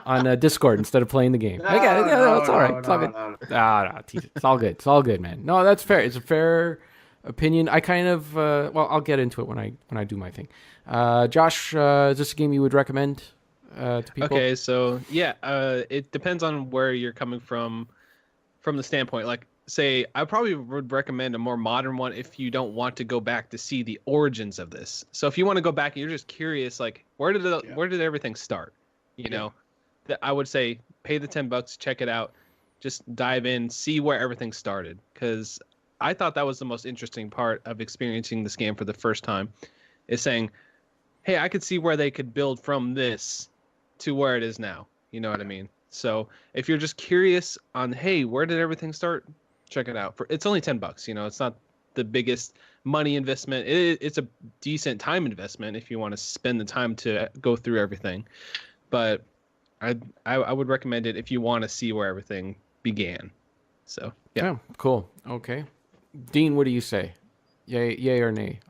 on Discord instead of playing the game. I got it. Yeah, it's all right. It's all good. It's all good. It's all good, man. No, that's fair. It's a fair opinion. I kind of I'll get into it when I do my thing. Josh, is this a game you would recommend to people? Okay, so it depends on where you're coming from the standpoint. Like, say, I probably would recommend a more modern one if you don't want to go back to see the origins of this. So if you want to go back and you're just curious, like, where did everything start? I would say pay the $10, check it out, just dive in, see where everything started. Because I thought that was the most interesting part of experiencing this game for the first time. is saying, hey, I could see where they could build from this to where it is now. You know what I mean? So if you're just curious on, hey, where did everything start? Check it out. It's only $10. You know, it's not the biggest money investment. It's a decent time investment if you want to spend the time to go through everything. But I would recommend it if you want to see where everything began. So yeah, cool. Okay, Dean, what do you say? Yay or nay?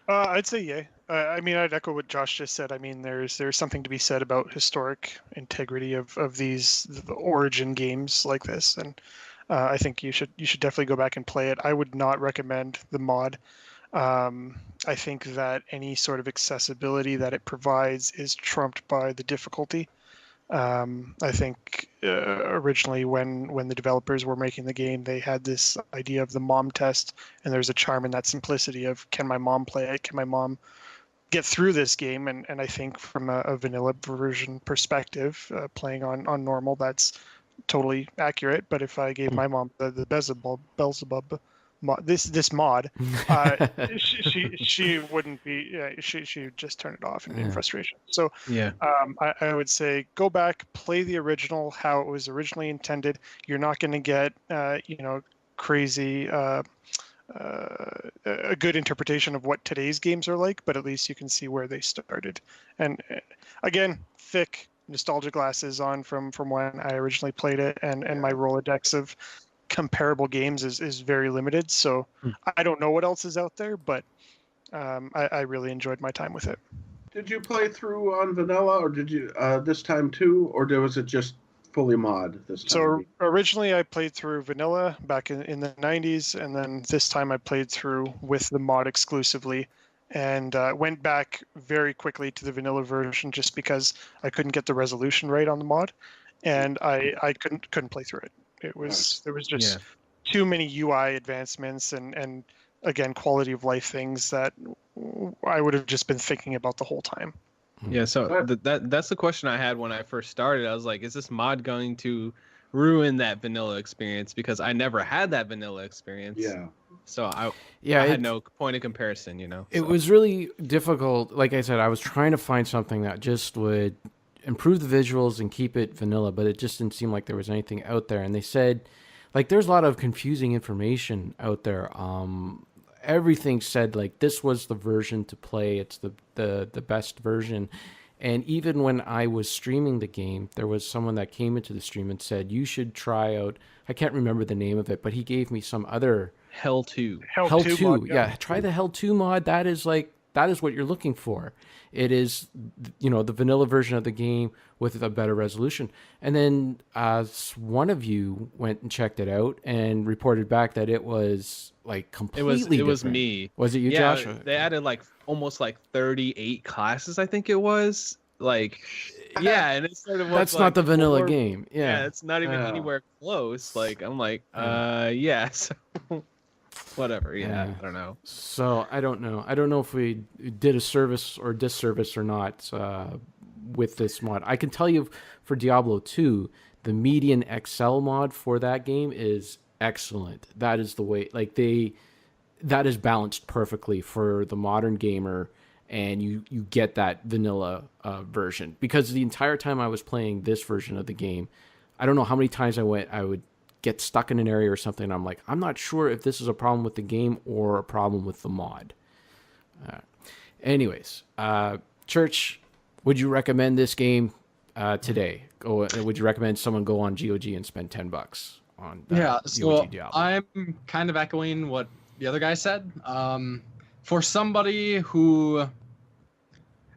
I'd say yay. I mean, I'd echo what Josh just said. I mean, there's something to be said about historic integrity of the origin games like this, and I think you should definitely go back and play it. I would not recommend the mod. I think that any sort of accessibility that it provides is trumped by the difficulty. I think originally when the developers were making the game, they had this idea of the mom test, and there's a charm in that simplicity of, can my mom play it? Can my mom get through this game? And I think from a vanilla version perspective, playing on normal, that's totally accurate. But if I gave my mom the Belzebub mod, this mod, she wouldn't be. She would just turn it off in frustration. So yeah. I would say go back, play the original how it was originally intended. You're not going to get crazy. A good interpretation of what today's games are like, but at least you can see where they started. And again, thick nostalgia glasses on from when I originally played it, and my Rolodex of comparable games is very limited. So I don't know what else is out there, but I really enjoyed my time with it. Did you play through on vanilla, or did you this time too, or was it just fully mod this time? So originally I played through vanilla back in the 90s, and then this time I played through with the mod exclusively, and went back very quickly to the vanilla version just because I couldn't get the resolution right on the mod, and I couldn't play through it. There was just too many UI advancements and again, quality of life things that I would have just been thinking about the whole time. Yeah, so that's the question I had when I first started. I was like, is this mod going to ruin that vanilla experience? Because I never had that vanilla experience. Yeah. So I had no point of comparison, It was really difficult. Like I said, I was trying to find something that just would improve the visuals and keep it vanilla, but it just didn't seem like there was anything out there. And they said, like, there's a lot of confusing information out there. Everything said like this was the version to play. It's the best version. And even when I was streaming the game, there was someone that came into the stream and said, you should try out, I can't remember the name of it, but he gave me some other Hell 2. Hell 2 mod, yeah, try the Hell 2 mod. That is what you're looking for. It is, the vanilla version of the game with a better resolution. And then one of you went and checked it out and reported back that it was like completely different. It was me. Was it you, Josh? They added almost 38 classes, I think it was. And it's sort of that's not the vanilla game. Yeah, it's not even anywhere close. I'm yeah. So whatever. Yeah, I don't know. So I don't know. I don't know if we did a service or disservice or not with this mod. I can tell you for Diablo 2, the median XL mod for that game is excellent. That is the way. That is balanced perfectly for the modern gamer, and you get that vanilla version. Because the entire time I was playing this version of the game, I don't know how many times I would get stuck in an area or something, and I'm like, I'm not sure if this is a problem with the game or a problem with the mod. Anyways, Church, would you recommend this game today? Would you recommend someone go on GOG and spend $10 on so Diablo? I'm kind of echoing what the other guy said. For somebody who,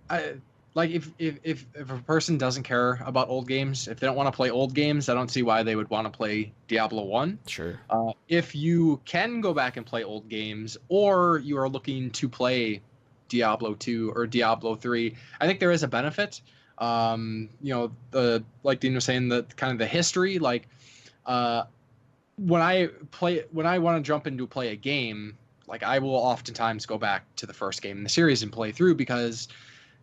if a person doesn't care about old games, if they don't want to play old games, I don't see why they would want to play Diablo 1. Sure. If you can go back and play old games, or you are looking to play Diablo 2 or Diablo 3, I think there is a benefit. Like Dean was saying, the kind of the history, when I want to jump into play a game, I will oftentimes go back to the first game in the series and play through, because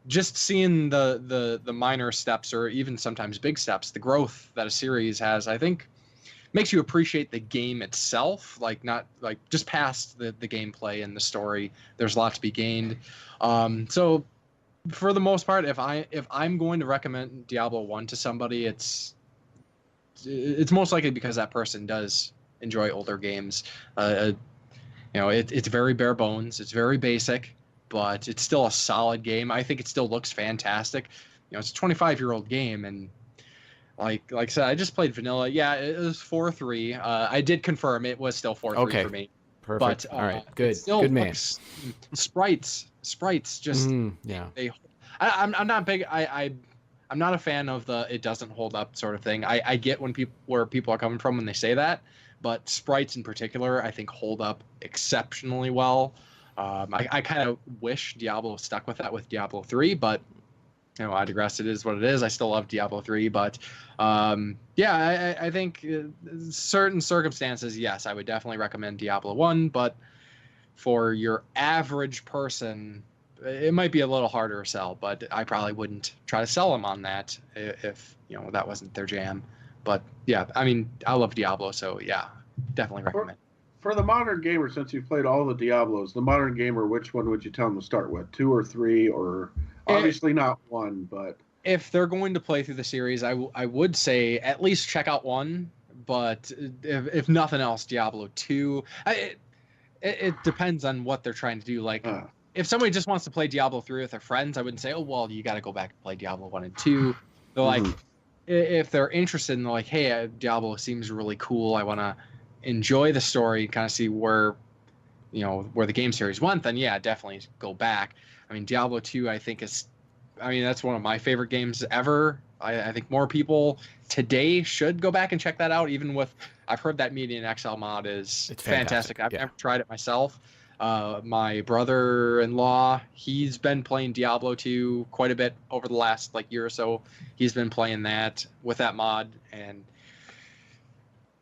just seeing the minor steps, or even sometimes big steps, the growth that a series has, I think makes you appreciate the game itself, like not like just past the gameplay and the story. There's a lot to be gained. So for the most part, if I'm going to recommend Diablo 1 to somebody, it's most likely because that person does enjoy older games. It's very bare bones. It's very basic, but it's still a solid game. I think it still looks fantastic. It's a 25-year-old game, and like I said, I just played vanilla. Yeah, it was 4-3. I did confirm it was still 4-3 for me. Perfect. But all right, good, still good man. Sprites just Yeah. I'm not big. I'm not a fan of the it doesn't hold up sort of thing. I get where people are coming from when they say that, but sprites in particular I think hold up exceptionally well. I kind of wish Diablo stuck with that with Diablo 3, but I digress. It is what it is. I still love Diablo 3, but I think certain circumstances, yes, I would definitely recommend Diablo 1, but for your average person, it might be a little harder to sell, but I probably wouldn't try to sell them on that if that wasn't their jam. But yeah, I mean, I love Diablo, so yeah, definitely recommend. For the modern gamer, since you've played all the Diablos, the modern gamer, which one would you tell them to start with? 2 or 3, or obviously not 1, but if they're going to play through the series, I would say at least check out 1, but if nothing else, Diablo 2. It depends on what they're trying to do. Like, if somebody just wants to play Diablo 3 with their friends, I wouldn't say, oh, well, you got to go back and play Diablo 1 and 2. They're like, if they're interested in, like, hey, Diablo seems really cool, I want to enjoy the story, kind of see where the game series went, then yeah, definitely go back. I mean, Diablo 2, I think that's one of my favorite games ever. I think more people today should go back and check that out, even with, I've heard that Median XL mod is fantastic. I've never tried it myself. My brother-in-law, he's been playing Diablo 2 quite a bit over the last year or so. He's been playing that with that mod, and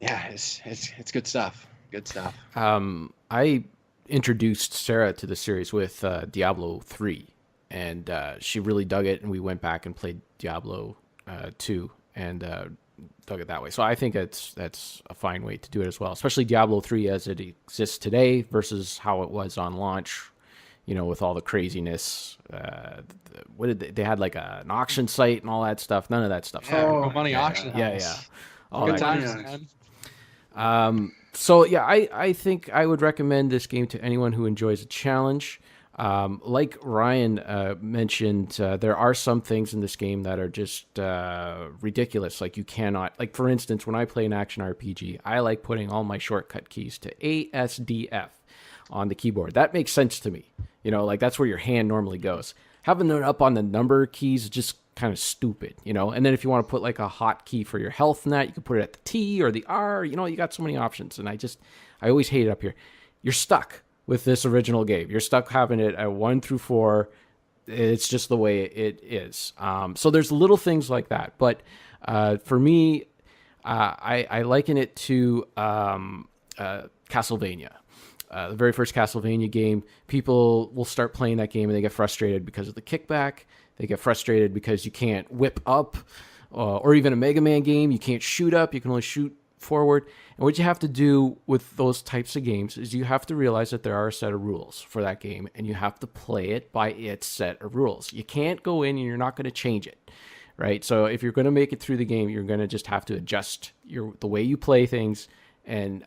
yeah, it's good stuff. Good stuff. I introduced Sarah to the series with Diablo 3, and she really dug it, and we went back and played Diablo 2 and dug it that way. So I think that's a fine way to do it as well, especially Diablo 3 as it exists today versus how it was on launch, with all the craziness. They had an auction site and all that stuff. None of that stuff. Money auction house. Yeah. All Good that times, man. So yeah, I think I would recommend this game to anyone who enjoys a challenge. Like Ryan mentioned, there are some things in this game that are just ridiculous. Like you cannot, for instance, when I play an action RPG, I like putting all my shortcut keys to ASDF on the keyboard. That makes sense to me. That's where your hand normally goes. Having them up on the number keys is just kind of stupid, and then if you want to put a hotkey for your health and that, you can put it at the T or the R. You got so many options, and I always hate it up here. You're stuck with this original game. You're stuck having it at 1 through 4. It's just the way it is. So there's little things like that, but for me, I liken it to Castlevania. The very first Castlevania game, people will start playing that game and they get frustrated because of the kickback. They get frustrated because you can't whip up, or even a Mega Man game, you can't shoot up, you can only shoot forward. And what you have to do with those types of games is you have to realize that there are a set of rules for that game, and you have to play it by its set of rules. You can't go in and you're not going to change it, right? So if you're going to make it through the game, you're going to just have to adjust the way you play things and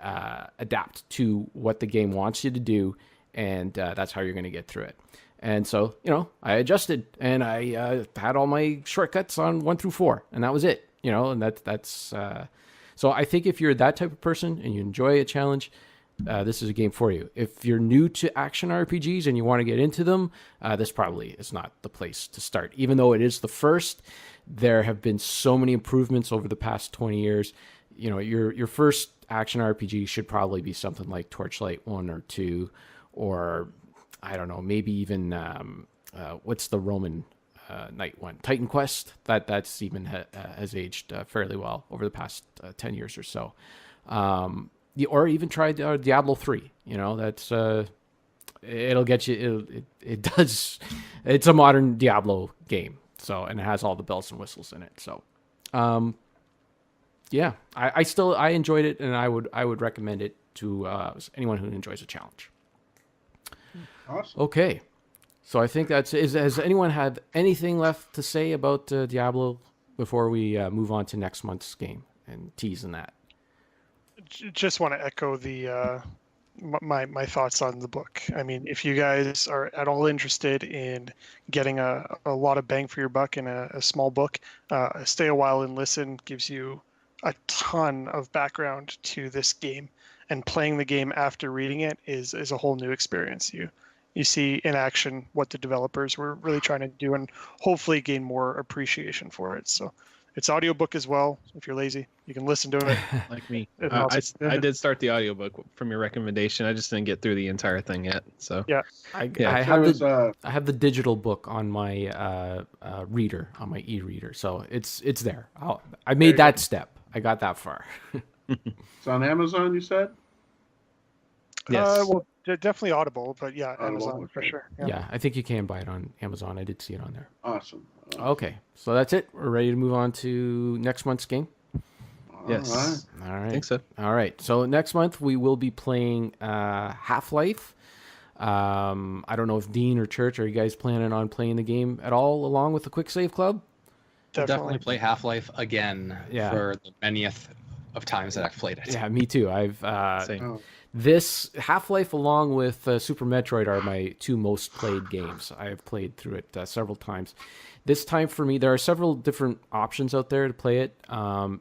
adapt to what the game wants you to do, and that's how you're going to get through it. And so, I adjusted, and I had all my shortcuts on 1 through 4, and that was it. And that's so I think if you're that type of person and you enjoy a challenge, this is a game for you. If you're new to action RPGs and you want to get into them, this probably is not the place to start. Even though it is the first, there have been so many improvements over the past 20 years. Your first action RPG should probably be something like Torchlight 1 or 2, or I don't know, maybe even what's the Roman Knight one? Titan Quest. That's even has aged fairly well over the past 10 years or so. Or even try Diablo 3. That's it'll get you. It does. It's a modern Diablo game. So, and it has all the bells and whistles in it. So, yeah, I enjoyed it, and I would recommend it to anyone who enjoys a challenge. Awesome. Okay, so I think that's is. Has anyone had anything left to say about Diablo before we move on to next month's game and teasing that? Just want to echo the my thoughts on the book. I mean, if you guys are at all interested in getting a lot of bang for your buck in a small book, Stay a While and Listen gives you a ton of background to this game, and playing the game after reading it is a whole new experience. You see in action what the developers were really trying to do, and hopefully gain more appreciation for it. So it's audiobook as well. If you're lazy, you can listen to it. Like me. It's I awesome. did start the audiobook from your recommendation. I just didn't get through the entire thing yet. So Yeah. I Yeah, have the digital book on my reader, on my e-reader, so it's there. I made that step. I got that far. It's on Amazon, you said? Yes. Well, definitely Audible, but yeah, Audible, Amazon for okay. sure. Yeah, I think you can buy it on Amazon. I did see it on there. Awesome. Okay, so that's it. We're ready to move on to next month's game. Yes. All right. I think so. All right. So next month we will be playing Half-Life. I don't know if Dean or Church, are you guys planning on playing the game at all along with the Quicksave Club? Definitely play Half-Life again Yeah. for the manyth of times that I've played it. Yeah, me too. I've Same. Oh, this Half-Life along with Super Metroid are my two most played games. I have played through it several times. This time for me, there are several different options out there to play it.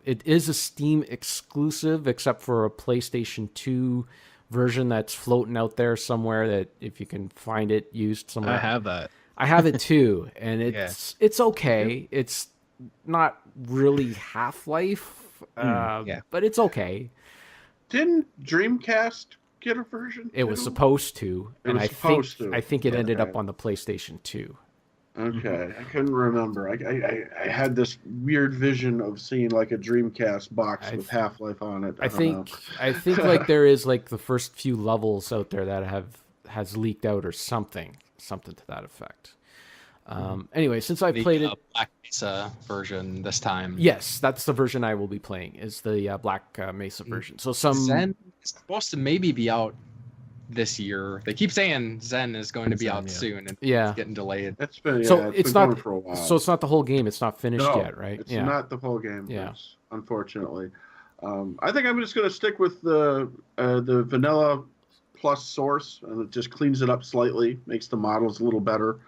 It is a Steam exclusive, except for a PlayStation 2 version that's floating out there somewhere that if you can find it used somewhere. I have that. I have it too, and it's okay. It's not really Half-Life, yeah. but it's okay. Didn't Dreamcast get a version? It was too? supposed to, It and was supposed to. I think it ended up Okay. on the PlayStation 2. Okay, I couldn't remember. I had this weird vision of seeing like a Dreamcast box with Half-Life on it. I don't think know. I think like there is like the first few levels out there that has leaked out or something to that effect. Anyway, since I The played it, Black Mesa version this time. yes, that's the version I will be playing. Is the Black Mesa version. So some Zen is supposed to maybe be out this year. They keep saying Zen is going to be Zen, out yeah. soon, and Yeah. it's getting delayed. It's been so it's it's been not going for a while. so it's not the whole game. It's not finished No, yet, right? It's not the whole game. Yeah. Yes, unfortunately. I think I'm just going to stick with the vanilla plus source, and it just cleans it up slightly, makes the models a little better.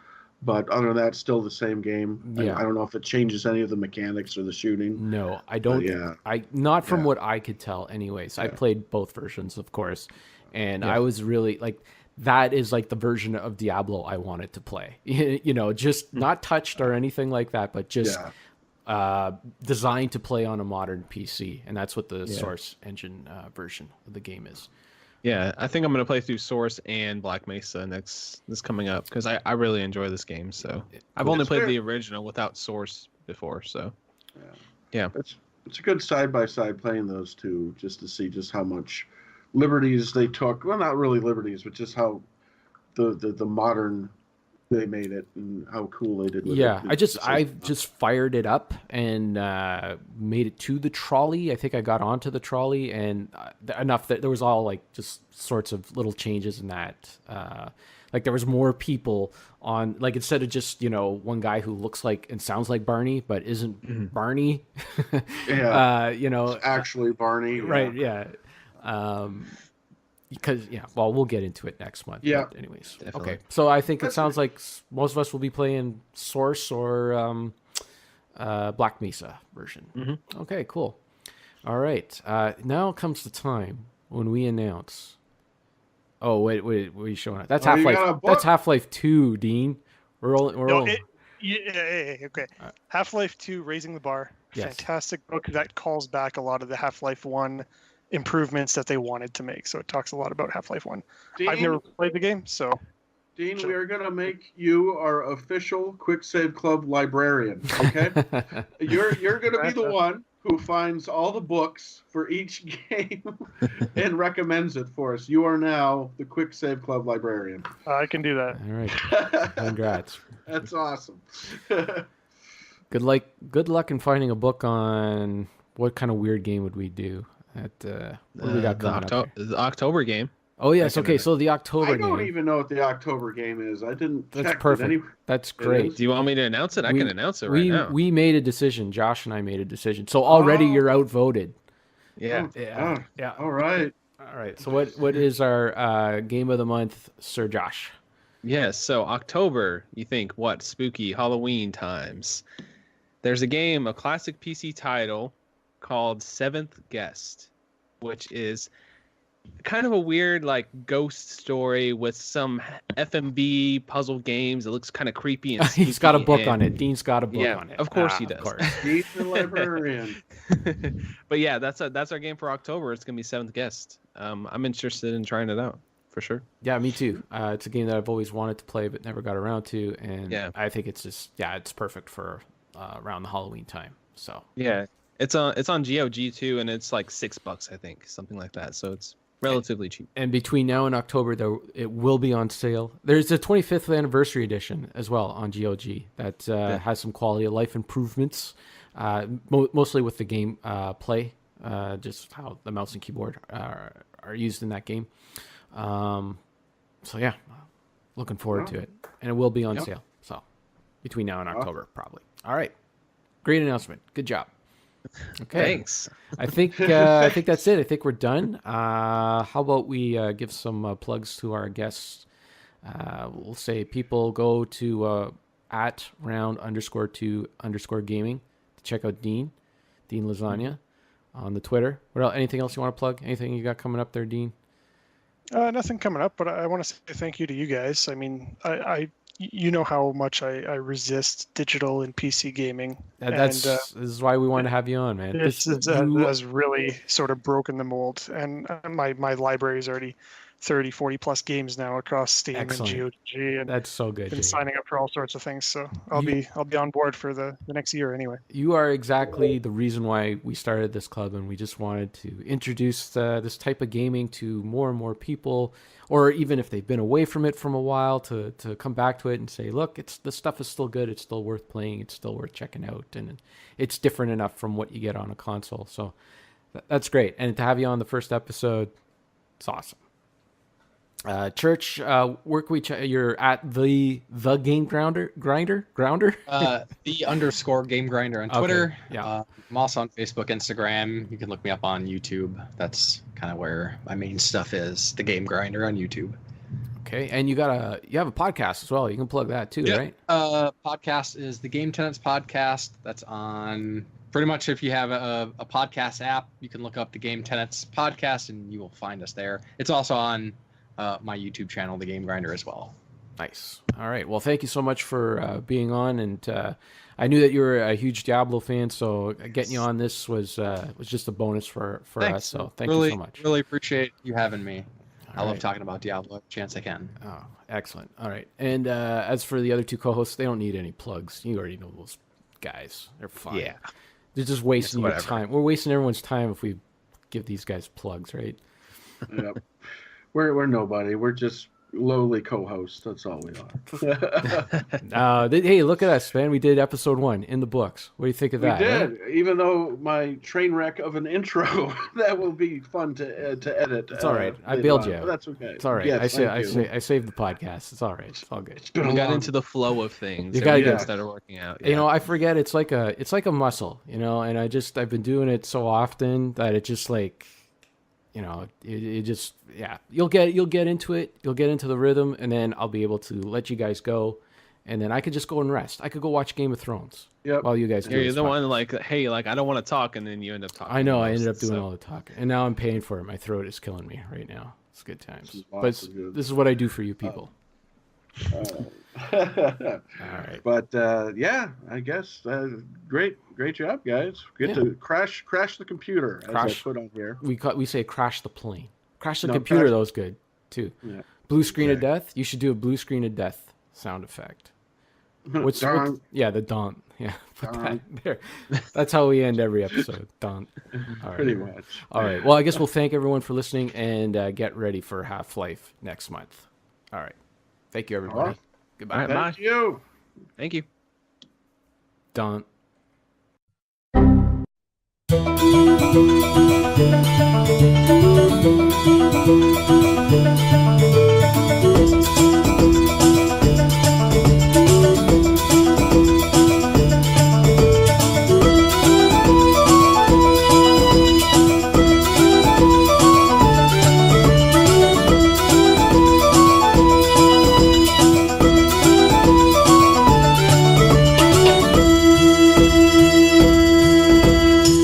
But other than that, it's still the same game. Yeah. I don't know if it changes any of the mechanics or the shooting. No, I don't. yeah. I not from Yeah. what I could tell. Anyways, I Yeah. played both versions, of course, and Yeah. I was really like, that is like the version of Diablo I wanted to play. You know, just not touched or anything like that, but just designed to play on a modern PC, and that's what the Source Engine version of the game is. Yeah, I think I'm gonna play through Source and Black Mesa this coming up because I really enjoy this game. So I've only played the original without Source before. So yeah. It's a good side by side playing those two, just to see just how much liberties they took. Well, not really liberties, but just how the modern they made it and how cool they did with it. Yeah, I've just fired it up and made it to the trolley. I think I got onto the trolley and enough that there was all like just sorts of little changes in that. Like there was more people on, like instead of just, you know, one guy who looks like and sounds like Barney but isn't Barney. Yeah. You know, It's actually Barney. Yeah. right? Yeah. Because well, we'll get into it next month. Yeah. But anyways, Definitely. okay. So I think it sounds like most of us will be playing Source or Black Mesa version. Mm-hmm. Okay, cool. All right. Now comes the time when we announce. Oh wait, what are you showing us? That's Oh, you got a Half-Life. book? That's Half-Life 2, Dean. We're all. Okay. Half-Life 2, Raising the Bar. Yes. Fantastic book that calls back a lot of the Half-Life 1 improvements that they wanted to make. So it talks a lot about Half-Life 1. I've never played the game, so Dean, we are going to make you our official Quicksave Club librarian. Okay, you're going to be the one who finds all the books for each game and recommends it for us. You are now the Quicksave Club librarian. I can do that. All right. Congrats. That's awesome. Good luck in finding a book on What kind of weird game would we do? What do we got coming up here? The October game. Oh yes, okay. So the October I don't game. even know what the October game is. I didn't That's check. perfect. That's great. Do you want me to announce it? I can announce it right now. We made a decision. Josh and I made a decision. So already you're outvoted. Yeah. Yeah. All right. All right. So what is our game of the month, Sir Josh? Yes. So October, you think what? Spooky Halloween times. There's a classic PC title called Seventh Guest, which is kind of a weird like ghost story with some FMB puzzle games. It looks kind of creepy and He's got a book on it. Dean's got a book on it. Of course he does. Of course. He's the librarian. But yeah, that's our game for October. It's gonna be Seventh Guest. I'm interested in trying it out for sure. Yeah, me too. It's a game that I've always wanted to play but never got around to, and I think it's just it's perfect for around the Halloween time. So yeah, it's on GOG too, and it's like $6, I think, something like that. So it's relatively cheap. And between now and October, though, it will be on sale. There's a 25th anniversary edition as well on GOG that has some quality of life improvements, mostly with the game play, just how the mouse and keyboard are used in that game. So yeah, looking forward to it, and it will be on sale. So between now and October, probably. All right, great announcement. Good job. Okay. Thanks. I think that's it. I think we're done. How about we give some plugs to our guests? We'll say people go to at @round_2_gaming to check out Dean Lasagna on the Twitter. What else? Anything else you want to plug? Anything you got coming up there, Dean? Nothing coming up, but I want to say thank you to you guys. I mean, you know how much I resist digital and PC gaming. This is why we wanted to have you on, man. This has really sort of broken the mold. And my library is already 30, 40 plus games now across Steam and GOG. And that's so good. Been signing up for all sorts of things. So I'll be on board for the next year anyway. You are exactly the reason why we started this club, and we just wanted to introduce this type of gaming to more and more people, or even if they've been away from it from a while, to come back to it and say, look, the stuff is still good. It's still worth playing. It's still worth checking out. And it's different enough from what you get on a console. So that's great. And to have you on the first episode, it's awesome. Church, where can we you're at the game grinder? The _ game grinder on Twitter. Okay. Yeah. I'm also on Facebook, Instagram. You can look me up on YouTube. That's kind of where my main stuff is. The game grinder on YouTube. Okay, and you have a podcast as well. You can plug that too, right? Podcast is the Game Tenants Podcast. That's on pretty much, if you have a podcast app, you can look up the Game Tenants Podcast and you will find us there. It's also on my YouTube channel, The Game Grinder, as well. Nice. All right. Well, thank you so much for being on, and I knew that you were a huge Diablo fan, so getting you on this was just a bonus for us. So thank you so much. Really appreciate you having me. I love talking about Diablo every chance I can. Oh, excellent. All right. And as for the other two co-hosts, they don't need any plugs. You already know those guys. They're fine. Yeah. They're just wasting your time. We're wasting everyone's time if we give these guys plugs, right? Yep. We're nobody. We're just lowly co-hosts. That's all we are. Hey, look at us, man. We did episode 1 in the books. What do you think of that? We did. Even though my train wreck of an intro, that will be fun to edit. It's all right. I bailed you out. That's okay. It's all right. Yes, I saved the podcast. It's all right. It's all good. We got into the flow of things. You gotta get started working out. Yeah. You know, I forget. It's like a muscle. You know, and I've been doing it so often that it just like. You know, it just, you'll get into it. You'll get into the rhythm, and then I'll be able to let you guys go, and then I could just go and rest. I could go watch Game of Thrones while you guys do. You're the one like, hey, like I don't want to talk, and then you end up talking. I know. I ended up doing all the talking, and now I'm paying for it. My throat is killing me right now. It's good times, but this is what I do for you people. All right. But I guess great job, guys. Good to crash the computer, as I put on here. We say crash the plane. Crash the computer. That was good too. Yeah. Blue screen of death. You should do a blue screen of death sound effect. What's the daunt. Yeah, put that there. That's how we end every episode. Daunt. All right. Pretty much. All right. Well, I guess we'll thank everyone for listening and get ready for Half-Life next month. All right. Thank you, everybody. Right. Goodbye. Thank you. Thank you. Daunt.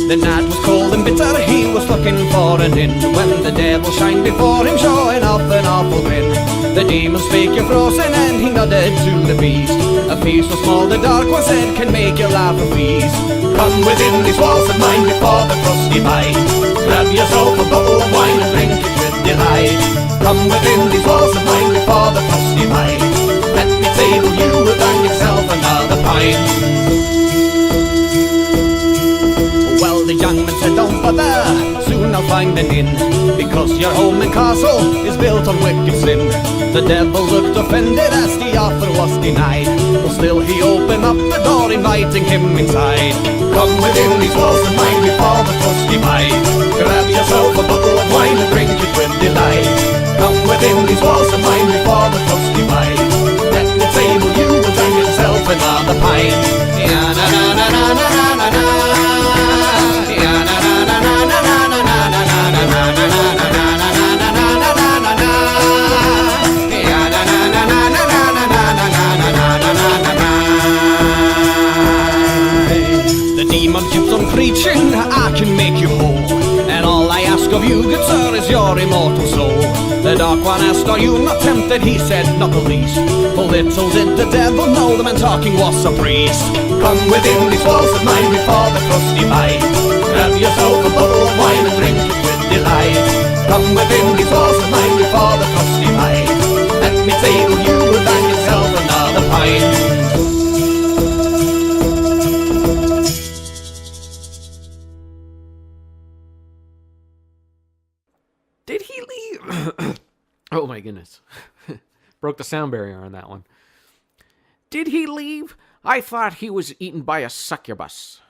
The night was cold and bitter, he was looking for an inn, when the devil shined before him, showing off an awful grin. The demon spake, "You're frozen," and he nodded to the beast. "A feast so small the dark one said can make you laugh a feast. Come within these walls of mine before the frosty bite. Grab yourself a bottle of wine and drink it with delight. Come within these walls of mine before the frosty bite. Let me table you with on yourself another pint." Well, the young man said, "Don't bother, soon I'll find an inn, because your home and castle is built on wicked sin." The devil looked offended as the offer was denied, but still he opened up the door, inviting him inside. "Come within these walls of mine before the frosty bite. Grab yourself a bottle of wine and drink it with delight. Come within these walls of mine before the frosty bite. Let me table you and drink yourself another pint." The demon keeps on preaching, "I can make you whole, and all I ask of you, good sir, is your immortal soul." The dark one asked, "Are you not tempted?" He said, "Not the least." For little did the devil know the man talking was a priest. "Come within these walls of mine before the frosty bite. Grab yourself a bottle of wine and drink it with delight. Come within these walls of mine before the frosty bite. Let me table you and find yourself another pint." Did he leave? Oh my goodness. Broke the sound barrier on that one. Did he leave? I thought he was eaten by a succubus.